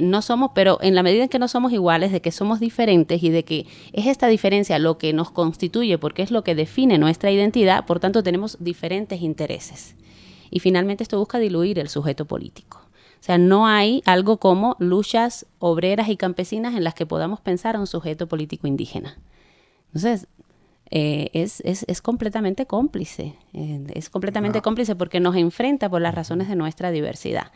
No somos, pero en la medida en que no somos iguales, de que somos diferentes y de que es esta diferencia lo que nos constituye, porque es lo que define nuestra identidad, por tanto tenemos diferentes intereses. Y finalmente esto busca diluir el sujeto político. O sea, no hay algo como luchas obreras y campesinas en las que podamos pensar a un sujeto político indígena. Entonces, es completamente cómplice. Es completamente cómplice porque nos enfrenta por las razones de nuestra diversidad.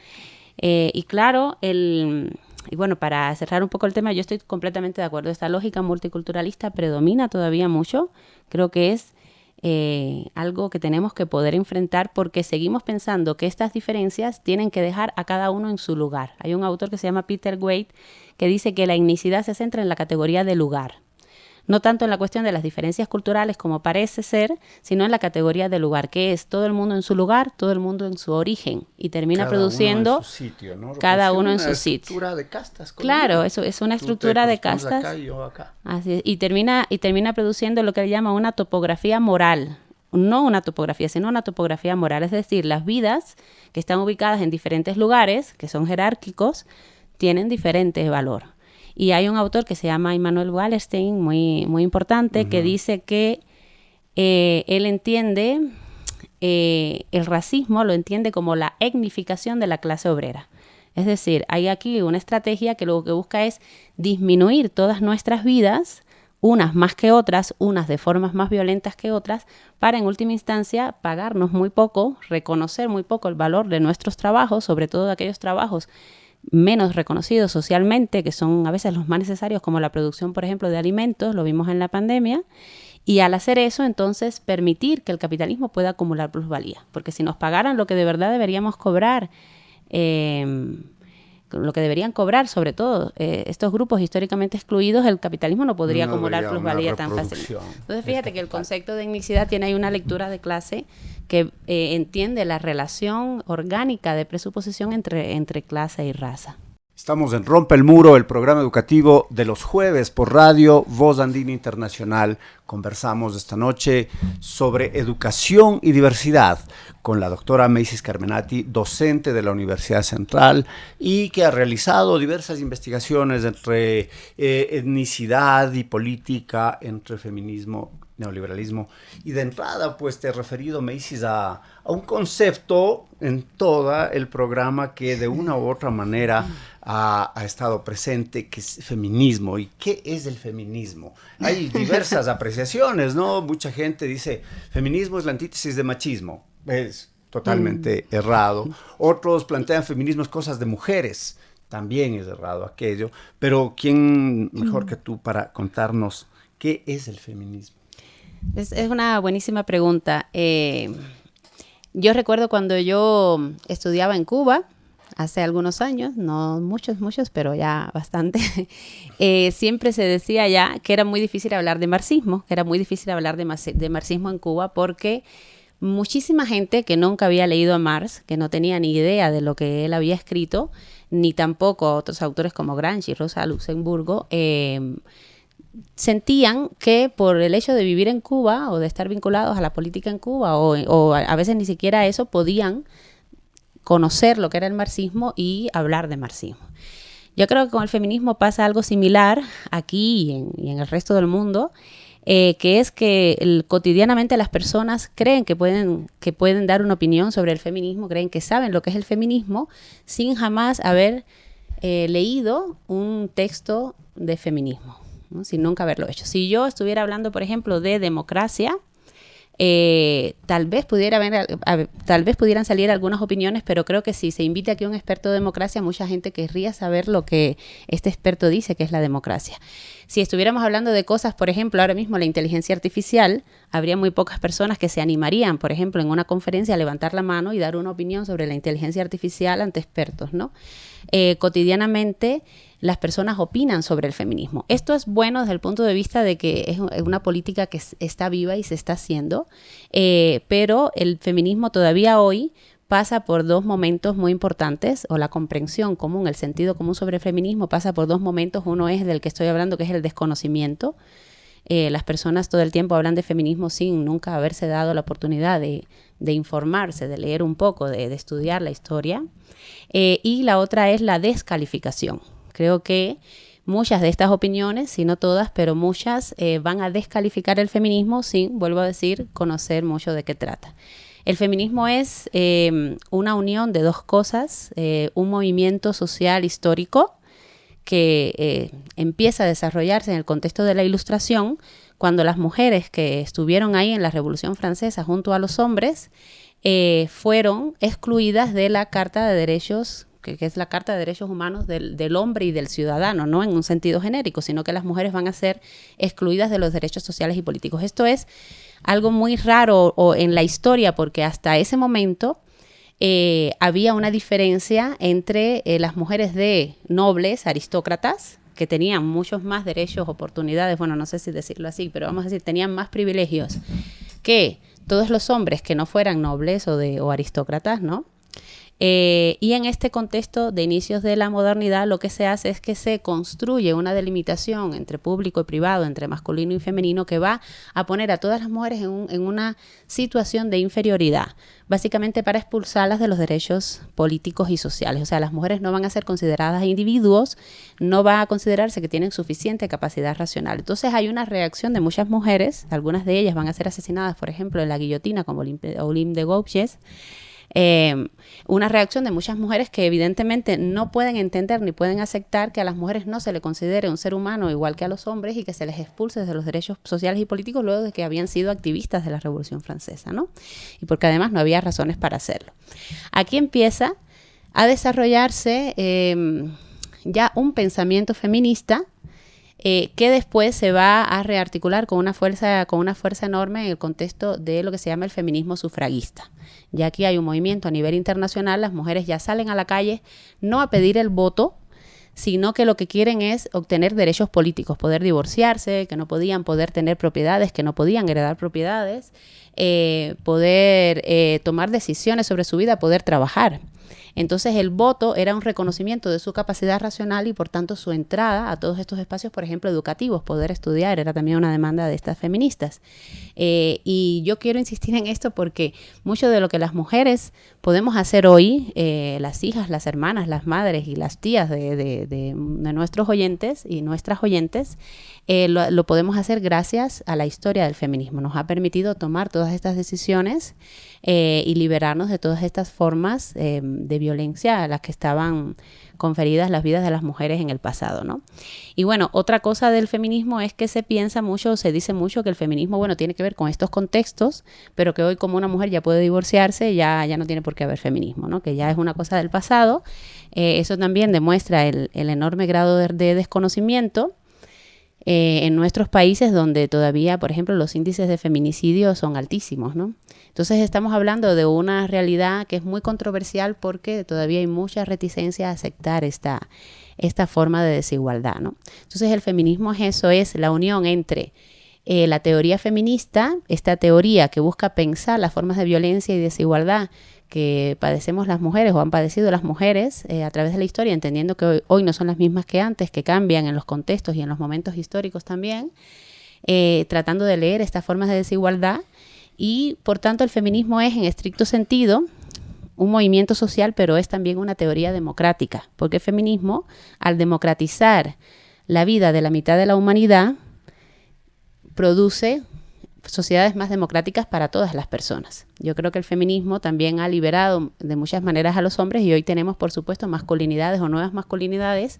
Y claro, y bueno, para cerrar un poco el tema, yo estoy completamente de acuerdo. Esta lógica multiculturalista predomina todavía mucho. Creo que es algo que tenemos que poder enfrentar porque seguimos pensando que estas diferencias tienen que dejar a cada uno en su lugar. Hay un autor que se llama Peter Waite que dice que la etnicidad se centra en la categoría de lugar. No tanto en la cuestión de las diferencias culturales como parece ser, sino en la categoría de lugar, que es todo el mundo en su lugar, todo el mundo en su origen, y termina produciendo uno en su sitio, ¿no? Cada uno en su sitio. Una estructura de castas. Claro, eso es una estructura de castas. Acá y yo acá. Así es, y termina produciendo lo que le llama una topografía moral. No una topografía, sino una topografía moral. Es decir, las vidas que están ubicadas en diferentes lugares, que son jerárquicos, tienen diferente valor. Y hay un autor que se llama Immanuel Wallerstein, muy, muy importante, que dice que él entiende el racismo, lo entiende como la etnificación de la clase obrera. Es decir, hay aquí una estrategia que lo que busca es disminuir todas nuestras vidas, unas más que otras, unas de formas más violentas que otras, para en última instancia pagarnos muy poco, reconocer muy poco el valor de nuestros trabajos, sobre todo de aquellos trabajos menos reconocidos socialmente, que son a veces los más necesarios, como la producción, por ejemplo, de alimentos, lo vimos en la pandemia, y al hacer eso, entonces, permitir que el capitalismo pueda acumular plusvalía, porque si nos pagaran lo que de verdad deberíamos cobrar, lo que deberían cobrar, sobre todo estos grupos históricamente excluidos, el capitalismo no podría acumular plusvalía tan fácilmente. Entonces, fíjate que el concepto de etnicidad tiene ahí una lectura de clase que entiende la relación orgánica de presuposición entre clase y raza. Estamos en Rompe el Muro, el programa educativo de los jueves por radio Voz Andina Internacional. Conversamos esta noche sobre educación y diversidad con la doctora Macy's Carmenati, docente de la Universidad Central y que ha realizado diversas investigaciones entre etnicidad y política, entre feminismo, neoliberalismo. Y de entrada, pues te he referido, Macy's, a un concepto en todo el programa que de una u otra manera ha estado presente, que es feminismo. ¿Y qué es el feminismo? Hay diversas apreciaciones, ¿no? Mucha gente dice, feminismo es la antítesis de machismo. Es totalmente errado. Otros plantean feminismo es cosas de mujeres. También es errado aquello. Pero ¿quién mejor que tú para contarnos qué es el feminismo? Es una buenísima pregunta. Yo recuerdo cuando yo estudiaba en Cuba, hace algunos años, no muchos, pero ya bastante, siempre se decía ya que era muy difícil hablar de marxismo, que era muy difícil hablar de marxismo en Cuba porque muchísima gente que nunca había leído a Marx, que no tenía ni idea de lo que él había escrito, ni tampoco otros autores como Gramsci, Rosa Luxemburgo, sentían que por el hecho de vivir en Cuba o de estar vinculados a la política en Cuba o a veces ni siquiera eso podían conocer lo que era el marxismo y hablar de marxismo. Yo creo que con el feminismo pasa algo similar aquí y en el resto del mundo, que es que cotidianamente las personas creen que pueden dar una opinión sobre el feminismo, creen que saben lo que es el feminismo sin jamás haber leído un texto de feminismo, ¿no? Sin nunca haberlo hecho. Si yo estuviera hablando, por ejemplo, de democracia, tal vez pudieran salir algunas opiniones, pero creo que si se invita aquí a un experto de democracia, mucha gente querría saber lo que este experto dice que es la democracia. Si estuviéramos hablando de cosas, por ejemplo, ahora mismo la inteligencia artificial, habría muy pocas personas que se animarían, por ejemplo, en una conferencia a levantar la mano y dar una opinión sobre la inteligencia artificial ante expertos, ¿no? Cotidianamente las personas opinan sobre el feminismo. Esto es bueno desde el punto de vista de que es una política que está viva y se está haciendo, pero el feminismo todavía hoy pasa por dos momentos muy importantes, o la comprensión común, el sentido común sobre el feminismo pasa por dos momentos. Uno es del que estoy hablando, que es el desconocimiento. Las personas todo el tiempo hablan de feminismo sin nunca haberse dado la oportunidad de informarse, de leer un poco, de estudiar la historia. Y la otra es la descalificación. Creo que muchas de estas opiniones, si no todas, pero muchas, van a descalificar el feminismo sin, vuelvo a decir, conocer mucho de qué trata. El feminismo es una unión de dos cosas, un movimiento social histórico que empieza a desarrollarse en el contexto de la Ilustración, cuando las mujeres que estuvieron ahí en la Revolución Francesa junto a los hombres fueron excluidas de la Carta de Derechos, que es la Carta de Derechos Humanos del hombre y del ciudadano, no en un sentido genérico, sino que las mujeres van a ser excluidas de los derechos sociales y políticos. Esto es algo muy raro en la historia, porque hasta ese momento había una diferencia entre las mujeres de nobles, aristócratas, que tenían muchos más derechos, oportunidades, bueno, no sé si decirlo así, pero vamos a decir, tenían más privilegios que todos los hombres que no fueran nobles o aristócratas, ¿no? Y en este contexto de inicios de la modernidad, lo que se hace es que se construye una delimitación entre público y privado, entre masculino y femenino, que va a poner a todas las mujeres en una situación de inferioridad, básicamente para expulsarlas de los derechos políticos y sociales. O sea, las mujeres no van a ser consideradas individuos, no va a considerarse que tienen suficiente capacidad racional. Entonces hay una reacción de muchas mujeres, algunas de ellas van a ser asesinadas, por ejemplo, en la guillotina, como Olympe de Gouges. Una reacción de muchas mujeres que evidentemente no pueden entender ni pueden aceptar que a las mujeres no se le considere un ser humano igual que a los hombres y que se les expulse de los derechos sociales y políticos luego de que habían sido activistas de la Revolución Francesa, ¿no? Y porque además no había razones para hacerlo. Aquí empieza a desarrollarse ya un pensamiento feminista que después se va a rearticular con una fuerza enorme en el contexto de lo que se llama el feminismo sufragista. Ya aquí hay un movimiento a nivel internacional, las mujeres ya salen a la calle no a pedir el voto, sino que lo que quieren es obtener derechos políticos, poder divorciarse, que no podían poder tener propiedades, que no podían heredar propiedades, poder tomar decisiones sobre su vida, poder trabajar. Entonces el voto era un reconocimiento de su capacidad racional y por tanto su entrada a todos estos espacios, por ejemplo, educativos, poder estudiar, era también una demanda de estas feministas. Y yo quiero insistir en esto porque mucho de lo que las mujeres podemos hacer hoy, las hijas, las hermanas, las madres y las tías de nuestros oyentes y nuestras oyentes, lo podemos hacer gracias a la historia del feminismo. Nos ha permitido tomar todas estas decisiones y liberarnos de todas estas formas de violencia a las que estaban conferidas las vidas de las mujeres en el pasado, ¿no? Y bueno, otra cosa del feminismo es que se piensa mucho, se dice mucho que el feminismo, bueno, tiene que ver con estos contextos, pero que hoy como una mujer ya puede divorciarse, ya no tiene por qué haber feminismo, ¿no? Que ya es una cosa del pasado. Eso también demuestra el enorme grado de desconocimiento en nuestros países donde todavía, por ejemplo, los índices de feminicidio son altísimos, ¿no? Entonces estamos hablando de una realidad que es muy controversial porque todavía hay mucha reticencia a aceptar esta forma de desigualdad, ¿no? Entonces el feminismo es eso, es la unión entre la teoría feminista, esta teoría que busca pensar las formas de violencia y desigualdad que padecemos las mujeres o han padecido las mujeres a través de la historia, entendiendo que hoy no son las mismas que antes, que cambian en los contextos y en los momentos históricos también, tratando de leer estas formas de desigualdad y por tanto el feminismo es en estricto sentido un movimiento social, pero es también una teoría democrática, porque el feminismo, al democratizar la vida de la mitad de la humanidad, produce sociedades más democráticas para todas las personas. Yo creo que el feminismo también ha liberado de muchas maneras a los hombres y hoy tenemos, por supuesto, masculinidades o nuevas masculinidades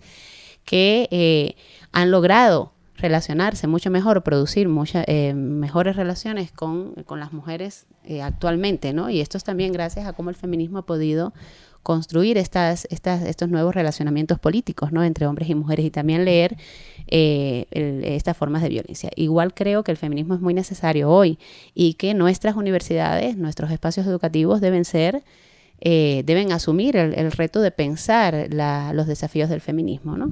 que han logrado relacionarse mucho mejor, producir mejores relaciones con las mujeres actualmente, ¿no? Y esto es también gracias a cómo el feminismo ha podido construir estos nuevos relacionamientos políticos, ¿no? Entre hombres y mujeres y también leer estas formas de violencia. Igual creo que el feminismo es muy necesario hoy y que nuestras universidades, nuestros espacios educativos deben asumir el reto de pensar los desafíos del feminismo, ¿no?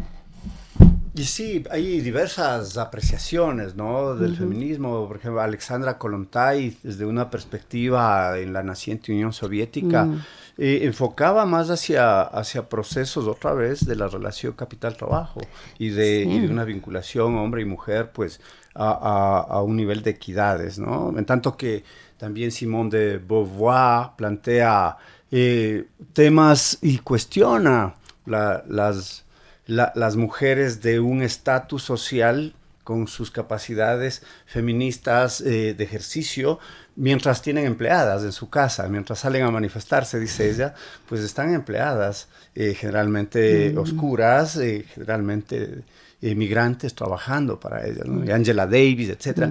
Y sí, hay diversas apreciaciones, ¿no?, del feminismo. Por ejemplo, Alexandra Kollontai, desde una perspectiva en la naciente Unión Soviética, enfocaba más hacia procesos, otra vez, de la relación capital-trabajo y de una vinculación hombre y mujer, pues, a un nivel de equidades, ¿no? En tanto que también Simone de Beauvoir plantea temas y cuestiona las mujeres de un estatus social con sus capacidades feministas de ejercicio, mientras tienen empleadas en su casa, mientras salen a manifestarse, dice ella, pues están empleadas, generalmente oscuras, generalmente migrantes trabajando para ellas, ¿no? Y Angela Davis, etcétera.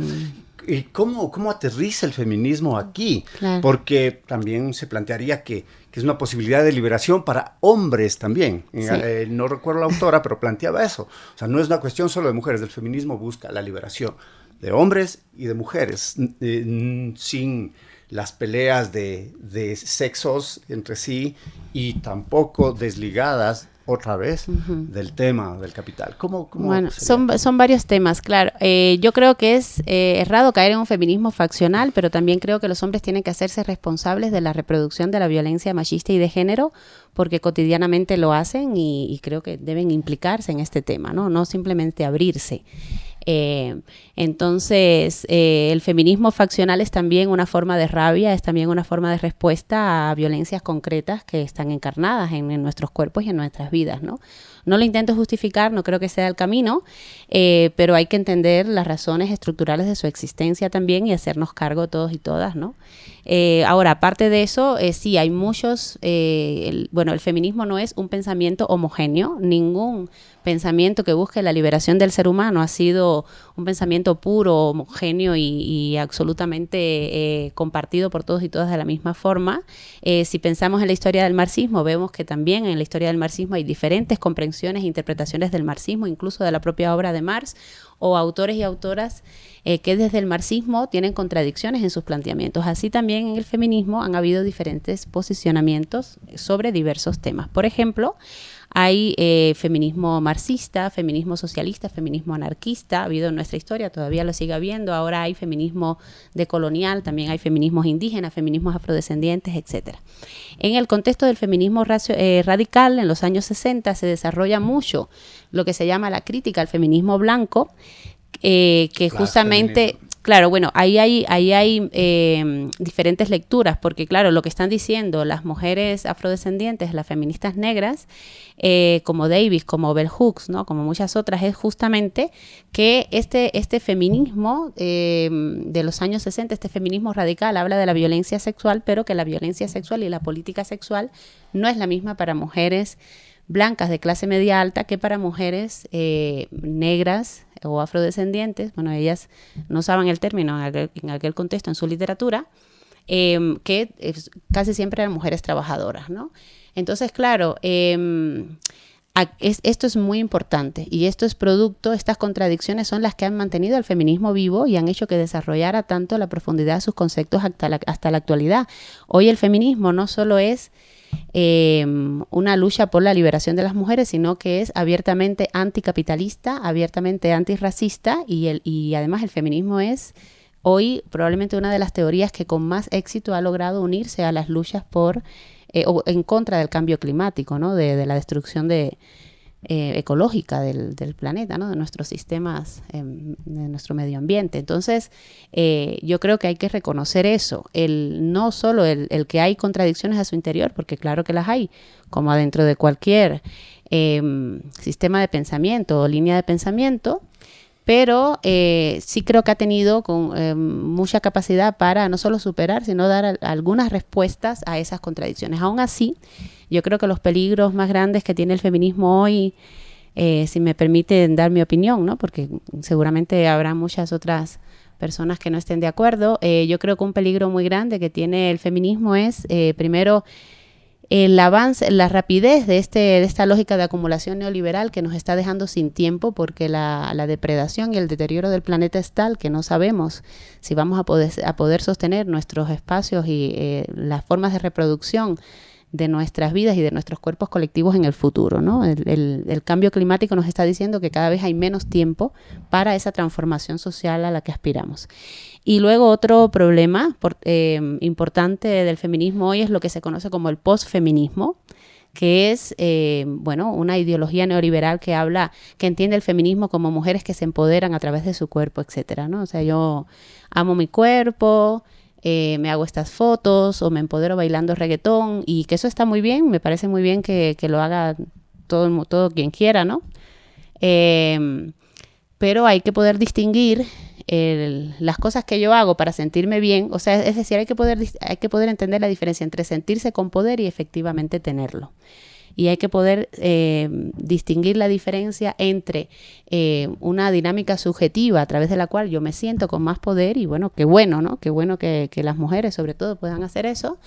¿Y cómo aterriza el feminismo aquí? Claro. Porque también se plantearía que es una posibilidad de liberación para hombres también. Sí. No recuerdo la autora, pero planteaba eso. O sea, no es una cuestión solo de mujeres. El feminismo busca la liberación de hombres y de mujeres, sin las peleas de sexos entre sí y tampoco desligadas otra vez del tema del capital. ¿Cómo bueno, son varios temas, claro. Yo creo que es errado caer en un feminismo faccional, pero también creo que los hombres tienen que hacerse responsables de la reproducción de la violencia machista y de género, porque cotidianamente lo hacen y creo que deben implicarse en este tema, no simplemente abrirse. Entonces, el feminismo faccional es también una forma de rabia, es también una forma de respuesta a violencias concretas que están encarnadas en nuestros cuerpos y en nuestras vidas, ¿no? No lo intento justificar, no creo que sea el camino, pero hay que entender las razones estructurales de su existencia también y hacernos cargo todos y todas, ¿no? Ahora, aparte de eso, sí, hay muchos, el feminismo no es un pensamiento homogéneo, ningún pensamiento que busque la liberación del ser humano ha sido un pensamiento puro, homogéneo y absolutamente compartido por todos y todas de la misma forma. Si pensamos en la historia del marxismo, vemos que también en la historia del marxismo hay diferentes comprensiones e interpretaciones del marxismo, incluso de la propia obra de Marx, o autores y autoras que desde el marxismo tienen contradicciones en sus planteamientos. Así también en el feminismo han habido diferentes posicionamientos sobre diversos temas. Por ejemplo, hay feminismo marxista, feminismo socialista, feminismo anarquista, ha habido en nuestra historia, todavía lo sigue habiendo. Ahora hay feminismo decolonial, también hay feminismos indígenas, feminismos afrodescendientes, etc. En el contexto del feminismo radical, en los años 60, se desarrolla mucho lo que se llama la crítica al feminismo blanco, que justamente... Claro, bueno, ahí hay diferentes lecturas, porque claro, lo que están diciendo las mujeres afrodescendientes, las feministas negras, como Davis, como Bell Hooks, ¿no?, como muchas otras, es justamente que este feminismo de los años 60, este feminismo radical, habla de la violencia sexual, pero que la violencia sexual y la política sexual no es la misma para mujeres blancas de clase media alta que para mujeres negras o afrodescendientes. Bueno, ellas no usaban el término en aquel contexto en su literatura, que casi siempre eran mujeres trabajadoras, ¿no? Entonces, claro, esto es muy importante y esto es producto, estas contradicciones son las que han mantenido al feminismo vivo y han hecho que desarrollara tanto la profundidad de sus conceptos hasta la actualidad. Hoy el feminismo no solo es una lucha por la liberación de las mujeres, sino que es abiertamente anticapitalista, abiertamente antirracista y además el feminismo es hoy probablemente una de las teorías que con más éxito ha logrado unirse a las luchas por o en contra del cambio climático, ¿no? De la destrucción ecológica del planeta, ¿no? De nuestros sistemas, de nuestro medio ambiente. Entonces, yo creo que hay que reconocer eso, no solo el que hay contradicciones a su interior, porque claro que las hay, como adentro de cualquier sistema de pensamiento o línea de pensamiento, pero sí creo que ha tenido mucha capacidad para no solo superar, sino dar algunas respuestas a esas contradicciones. Aún así, yo creo que los peligros más grandes que tiene el feminismo hoy, si me permiten dar mi opinión, ¿no? Porque seguramente habrá muchas otras personas que no estén de acuerdo, yo creo que un peligro muy grande que tiene el feminismo es, primero, el avance, la rapidez de esta lógica de acumulación neoliberal que nos está dejando sin tiempo porque la depredación y el deterioro del planeta es tal que no sabemos si vamos a poder sostener nuestros espacios y las formas de reproducción de nuestras vidas y de nuestros cuerpos colectivos en el futuro, ¿no? El cambio climático nos está diciendo que cada vez hay menos tiempo para esa transformación social a la que aspiramos. Y luego otro problema importante del feminismo hoy es lo que se conoce como el posfeminismo, que es una ideología neoliberal que entiende el feminismo como mujeres que se empoderan a través de su cuerpo, etcétera, ¿no? O sea, yo amo mi cuerpo, me hago estas fotos o me empodero bailando reggaetón y que eso está muy bien, me parece muy bien que lo haga todo quien quiera, ¿no? Pero hay que poder distinguir las cosas que yo hago para sentirme bien, o sea, es decir, hay que poder entender la diferencia entre sentirse con poder y efectivamente tenerlo. Y hay que poder distinguir la diferencia entre una dinámica subjetiva a través de la cual yo me siento con más poder y bueno, qué bueno, ¿no? Qué bueno que las mujeres sobre todo puedan hacer eso.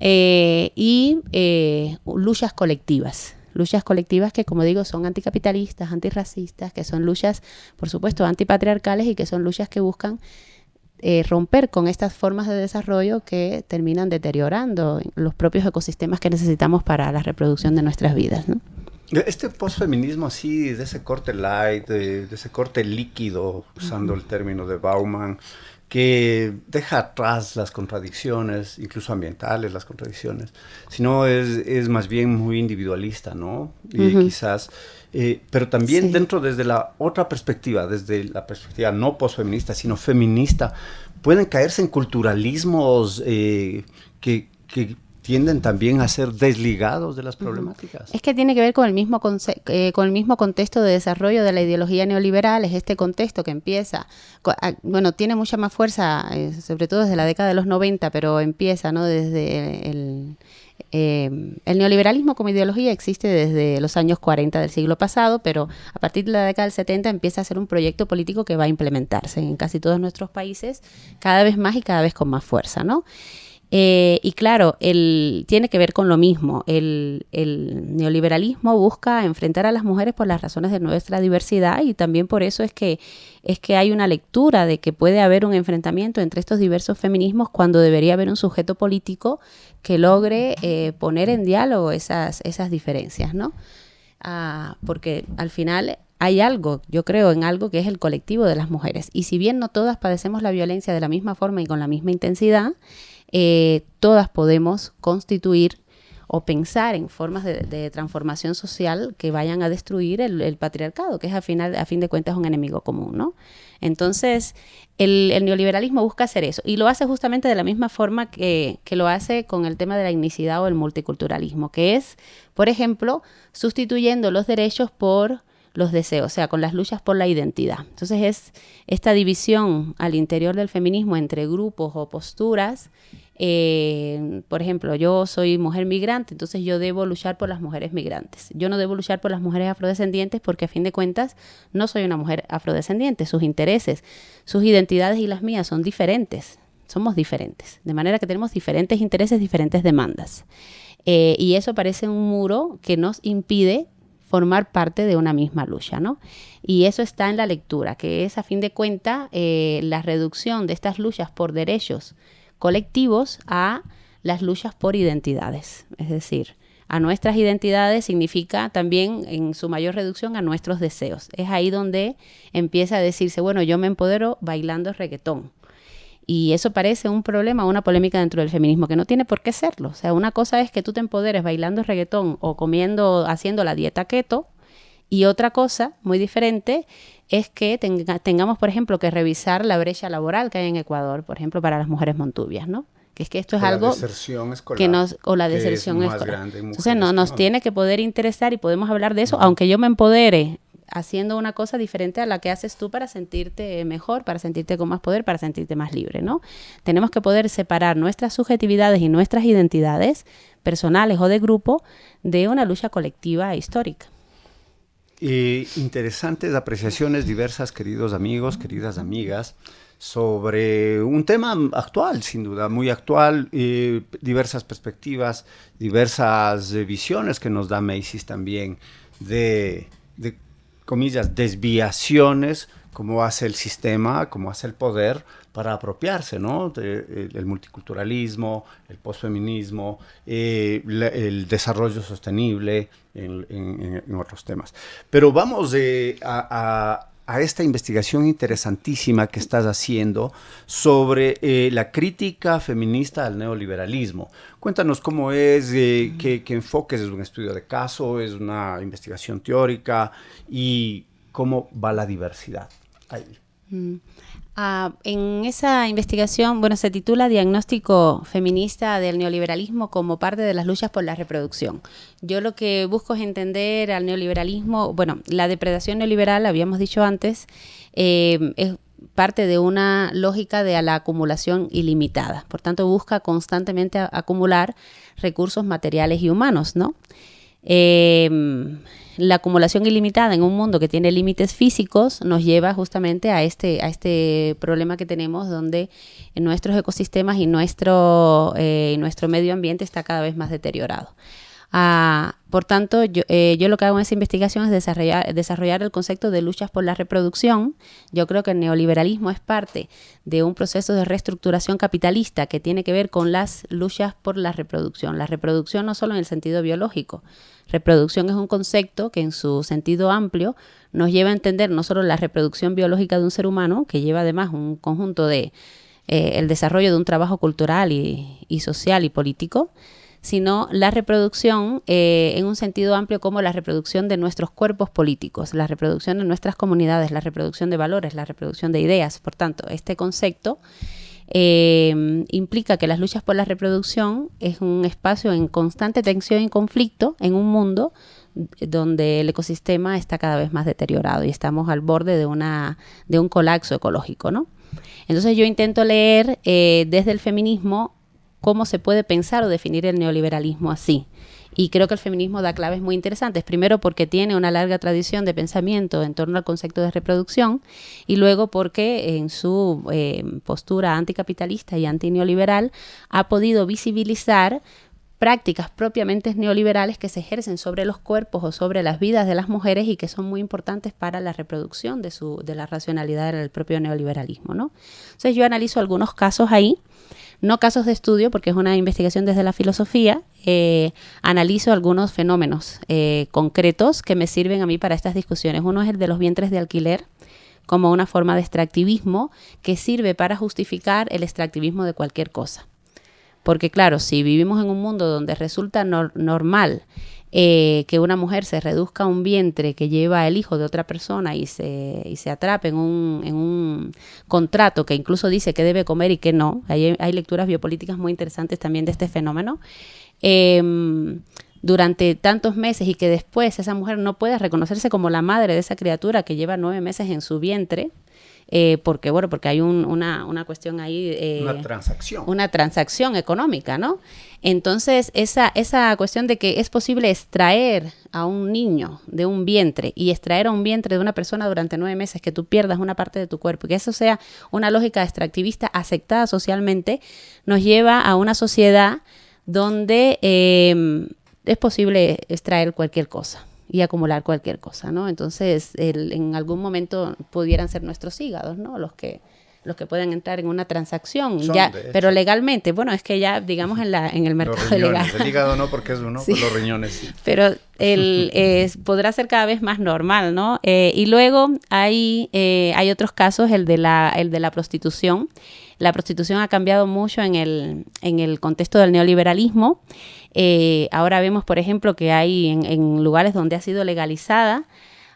Y luchas colectivas. Luchas colectivas que, como digo, son anticapitalistas, antirracistas, que son luchas, por supuesto, antipatriarcales y que son luchas que buscan romper con estas formas de desarrollo que terminan deteriorando los propios ecosistemas que necesitamos para la reproducción de nuestras vidas, ¿no? Este posfeminismo así, de ese corte light, de ese corte líquido, usando el término de Bauman, que deja atrás las contradicciones, incluso ambientales, las contradicciones, sino es más bien muy individualista, ¿no? Y quizás, pero también dentro desde la otra perspectiva, desde la perspectiva no posfeminista, sino feminista, pueden caerse en culturalismos que tienden también a ser desligados de las problemáticas. Es que tiene que ver con el mismo contexto de desarrollo de la ideología neoliberal, es este contexto que empieza, tiene mucha más fuerza, sobre todo desde la década de los 90, pero empieza, ¿no? Desde el neoliberalismo como ideología existe desde los años 40 del siglo pasado, pero a partir de la década del 70 empieza a ser un proyecto político que va a implementarse en casi todos nuestros países, cada vez más y cada vez con más fuerza, ¿no? Y claro, tiene que ver con lo mismo. El neoliberalismo busca enfrentar a las mujeres por las razones de nuestra diversidad y también por eso es que hay una lectura de que puede haber un enfrentamiento entre estos diversos feminismos cuando debería haber un sujeto político que logre poner en diálogo esas diferencias, ¿no? Porque al final hay algo, yo creo en algo que es el colectivo de las mujeres. Y si bien no todas padecemos la violencia de la misma forma y con la misma intensidad, todas podemos constituir o pensar en formas de transformación social que vayan a destruir el patriarcado, que es a fin de cuentas un enemigo común, ¿no? Entonces, el neoliberalismo busca hacer eso y lo hace justamente de la misma forma que lo hace con el tema de la etnicidad o el multiculturalismo, que es, por ejemplo, sustituyendo los derechos por los deseos, o sea, con las luchas por la identidad. Entonces es esta división al interior del feminismo entre grupos o posturas. Por ejemplo, yo soy mujer migrante, entonces yo debo luchar por las mujeres migrantes. Yo no debo luchar por las mujeres afrodescendientes porque a fin de cuentas no soy una mujer afrodescendiente. Sus intereses, sus identidades y las mías son diferentes. Somos diferentes. De manera que tenemos diferentes intereses, diferentes demandas. Y eso parece un muro que nos impide formar parte de una misma lucha, ¿no? Y eso está en la lectura, que es a fin de cuentas la reducción de estas luchas por derechos colectivos a las luchas por identidades. Es decir, a nuestras identidades significa también en su mayor reducción a nuestros deseos. Es ahí donde empieza a decirse, bueno, yo me empodero bailando reggaetón. Y eso parece un problema, una polémica dentro del feminismo, que no tiene por qué serlo. O sea, una cosa es que tú te empoderes bailando reggaetón o comiendo, haciendo la dieta keto, y otra cosa muy diferente es que tengamos, por ejemplo, que revisar la brecha laboral que hay en Ecuador, por ejemplo, para las mujeres montubias, ¿no? Que es que esto es algo la deserción escolar, que la deserción escolar. Entonces nos tiene que poder interesar y podemos hablar de eso, aunque yo me empodere haciendo una cosa diferente a la que haces tú para sentirte mejor, para sentirte con más poder, para sentirte más libre, ¿no? Tenemos que poder separar nuestras subjetividades y nuestras identidades personales o de grupo de una lucha colectiva e histórica. Interesantes apreciaciones diversas, queridos amigos, queridas amigas, sobre un tema actual, sin duda, muy actual, diversas perspectivas, diversas visiones que nos da Macy's también de comillas, desviaciones, como hace el sistema, como hace el poder para apropiarse, ¿no? El multiculturalismo, el posfeminismo, el desarrollo sostenible en otros temas. Pero vamos a esta investigación interesantísima que estás haciendo sobre la crítica feminista al neoliberalismo. Cuéntanos cómo es, qué enfoques, es un estudio de caso, es una investigación teórica y cómo va la diversidad ahí. En esa investigación, bueno, se titula Diagnóstico feminista del neoliberalismo como parte de las luchas por la reproducción. Yo lo que busco es entender al neoliberalismo, bueno, la depredación neoliberal, habíamos dicho antes, es parte de una lógica de la acumulación ilimitada. Por tanto, busca constantemente acumular recursos materiales y humanos, ¿no? La acumulación ilimitada en un mundo que tiene límites físicos nos lleva justamente a este problema que tenemos, donde nuestros ecosistemas y nuestro medio ambiente está cada vez más deteriorado. Por tanto, yo lo que hago en esa investigación es desarrollar el concepto de luchas por la reproducción. Yo creo que el neoliberalismo es parte de un proceso de reestructuración capitalista que tiene que ver con las luchas por la reproducción. La reproducción no solo en el sentido biológico. Reproducción es un concepto que en su sentido amplio nos lleva a entender no solo la reproducción biológica de un ser humano, que lleva además un conjunto de el desarrollo de un trabajo cultural y social y político, sino la reproducción en un sentido amplio como la reproducción de nuestros cuerpos políticos, la reproducción de nuestras comunidades, la reproducción de valores, la reproducción de ideas. Por tanto, este concepto implica que las luchas por la reproducción es un espacio en constante tensión y conflicto en un mundo donde el ecosistema está cada vez más deteriorado y estamos al borde de un colapso ecológico, ¿no? Entonces yo intento leer desde el feminismo cómo se puede pensar o definir el neoliberalismo así. Y creo que el feminismo da claves muy interesantes. Primero porque tiene una larga tradición de pensamiento en torno al concepto de reproducción y luego porque en su postura anticapitalista y antineoliberal ha podido visibilizar prácticas propiamente neoliberales que se ejercen sobre los cuerpos o sobre las vidas de las mujeres y que son muy importantes para la reproducción de la racionalidad del propio neoliberalismo, ¿no? Entonces yo analizo algunos casos ahí. No casos de estudio, porque es una investigación desde la filosofía, analizo algunos fenómenos concretos que me sirven a mí para estas discusiones. Uno es el de los vientres de alquiler, como una forma de extractivismo que sirve para justificar el extractivismo de cualquier cosa. Porque claro, si vivimos en un mundo donde resulta normal que una mujer se reduzca a un vientre que lleva el hijo de otra persona y se atrape en un contrato que incluso dice que debe comer y que no. Hay lecturas biopolíticas muy interesantes también de este fenómeno. Durante tantos meses y que después esa mujer no pueda reconocerse como la madre de esa criatura que lleva 9 meses en su vientre, porque hay una cuestión ahí. Una transacción económica, ¿no? Entonces, esa cuestión de que es posible extraer a un niño de un vientre y extraer a un vientre de una persona durante 9 meses, que tú pierdas una parte de tu cuerpo, que eso sea una lógica extractivista aceptada socialmente, nos lleva a una sociedad donde es posible extraer cualquier cosa. y acumular cualquier cosa, ¿no? Entonces, en algún momento pudieran ser nuestros hígados, ¿no? Los que pueden entrar en una transacción, ya, pero legalmente, bueno, es que ya, digamos, en el mercado legal. El hígado no, porque es uno, sí. Pues los riñones sí. Pero podrá ser cada vez más normal, ¿no? Y luego hay otros casos, el de la prostitución. La prostitución ha cambiado mucho en el contexto del neoliberalismo. Ahora vemos, por ejemplo, que hay en lugares donde ha sido legalizada,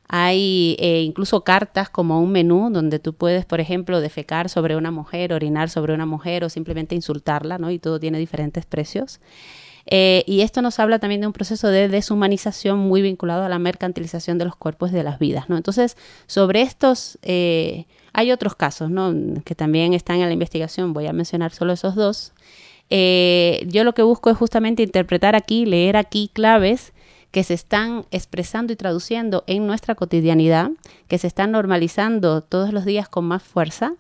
hay incluso cartas como un menú donde tú puedes, por ejemplo, defecar sobre una mujer, orinar sobre una mujer o simplemente insultarla, ¿no? Y todo tiene diferentes precios. Y esto nos habla también de un proceso de deshumanización muy vinculado a la mercantilización de los cuerpos y de las vidas, ¿no? Entonces, sobre estos hay otros casos, ¿no? Que también están en la investigación. Voy a mencionar solo esos dos. Yo lo que busco es justamente interpretar aquí, leer aquí claves que se están expresando y traduciendo en nuestra cotidianidad, que se están normalizando todos los días con más fuerza,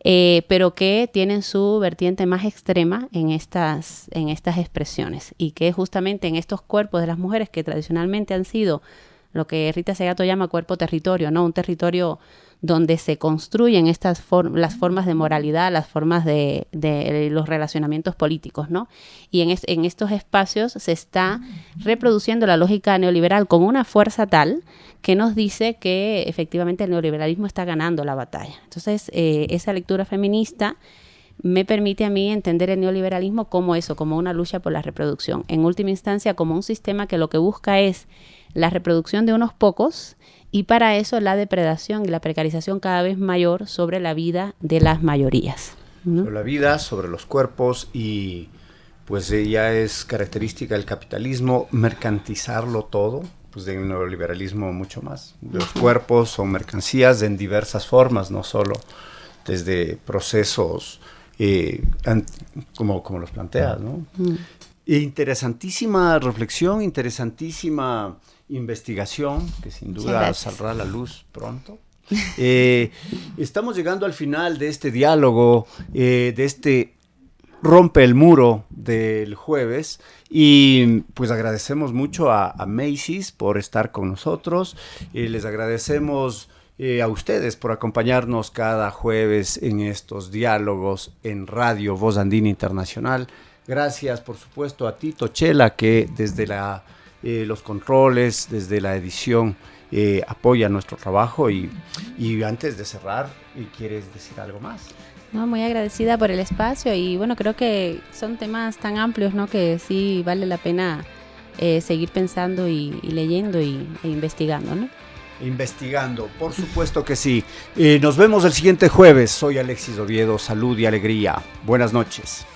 pero que tienen su vertiente más extrema en estas expresiones, y que justamente en estos cuerpos de las mujeres que tradicionalmente han sido lo que Rita Segato llama cuerpo-territorio, ¿no? Un territorio donde se construyen las formas de moralidad, las formas de los relacionamientos políticos, ¿no? Y en estos espacios se está reproduciendo la lógica neoliberal con una fuerza tal que nos dice que efectivamente el neoliberalismo está ganando la batalla. Entonces, esa lectura feminista me permite a mí entender el neoliberalismo como eso, como una lucha por la reproducción. En última instancia, como un sistema que lo que busca es la reproducción de unos pocos, y para eso la depredación y la precarización cada vez mayor sobre la vida de las mayorías, ¿no? Sobre la vida, sobre los cuerpos, y pues ya es característica del capitalismo mercantilizarlo todo, pues del neoliberalismo mucho más. Los cuerpos son mercancías en diversas formas, no solo desde procesos como los planteas, ¿no? Interesantísima reflexión, interesantísima investigación, que sin duda saldrá a la luz pronto. Estamos llegando al final de este diálogo, de este Rompe el Muro del jueves, y pues agradecemos mucho a Macy's por estar con nosotros. Les agradecemos a ustedes por acompañarnos cada jueves en estos diálogos en Radio Voz Andina Internacional. Gracias, por supuesto, a Tito Chela, que desde los controles, desde la edición, apoya nuestro trabajo. Y antes de cerrar, ¿quieres decir algo más? No, muy agradecida por el espacio, y bueno, creo que son temas tan amplios, ¿no? Que sí vale la pena seguir pensando y leyendo e investigando, ¿no? Investigando, por supuesto que sí. Nos vemos el siguiente jueves. Soy Alexis Oviedo. Salud y alegría. Buenas noches.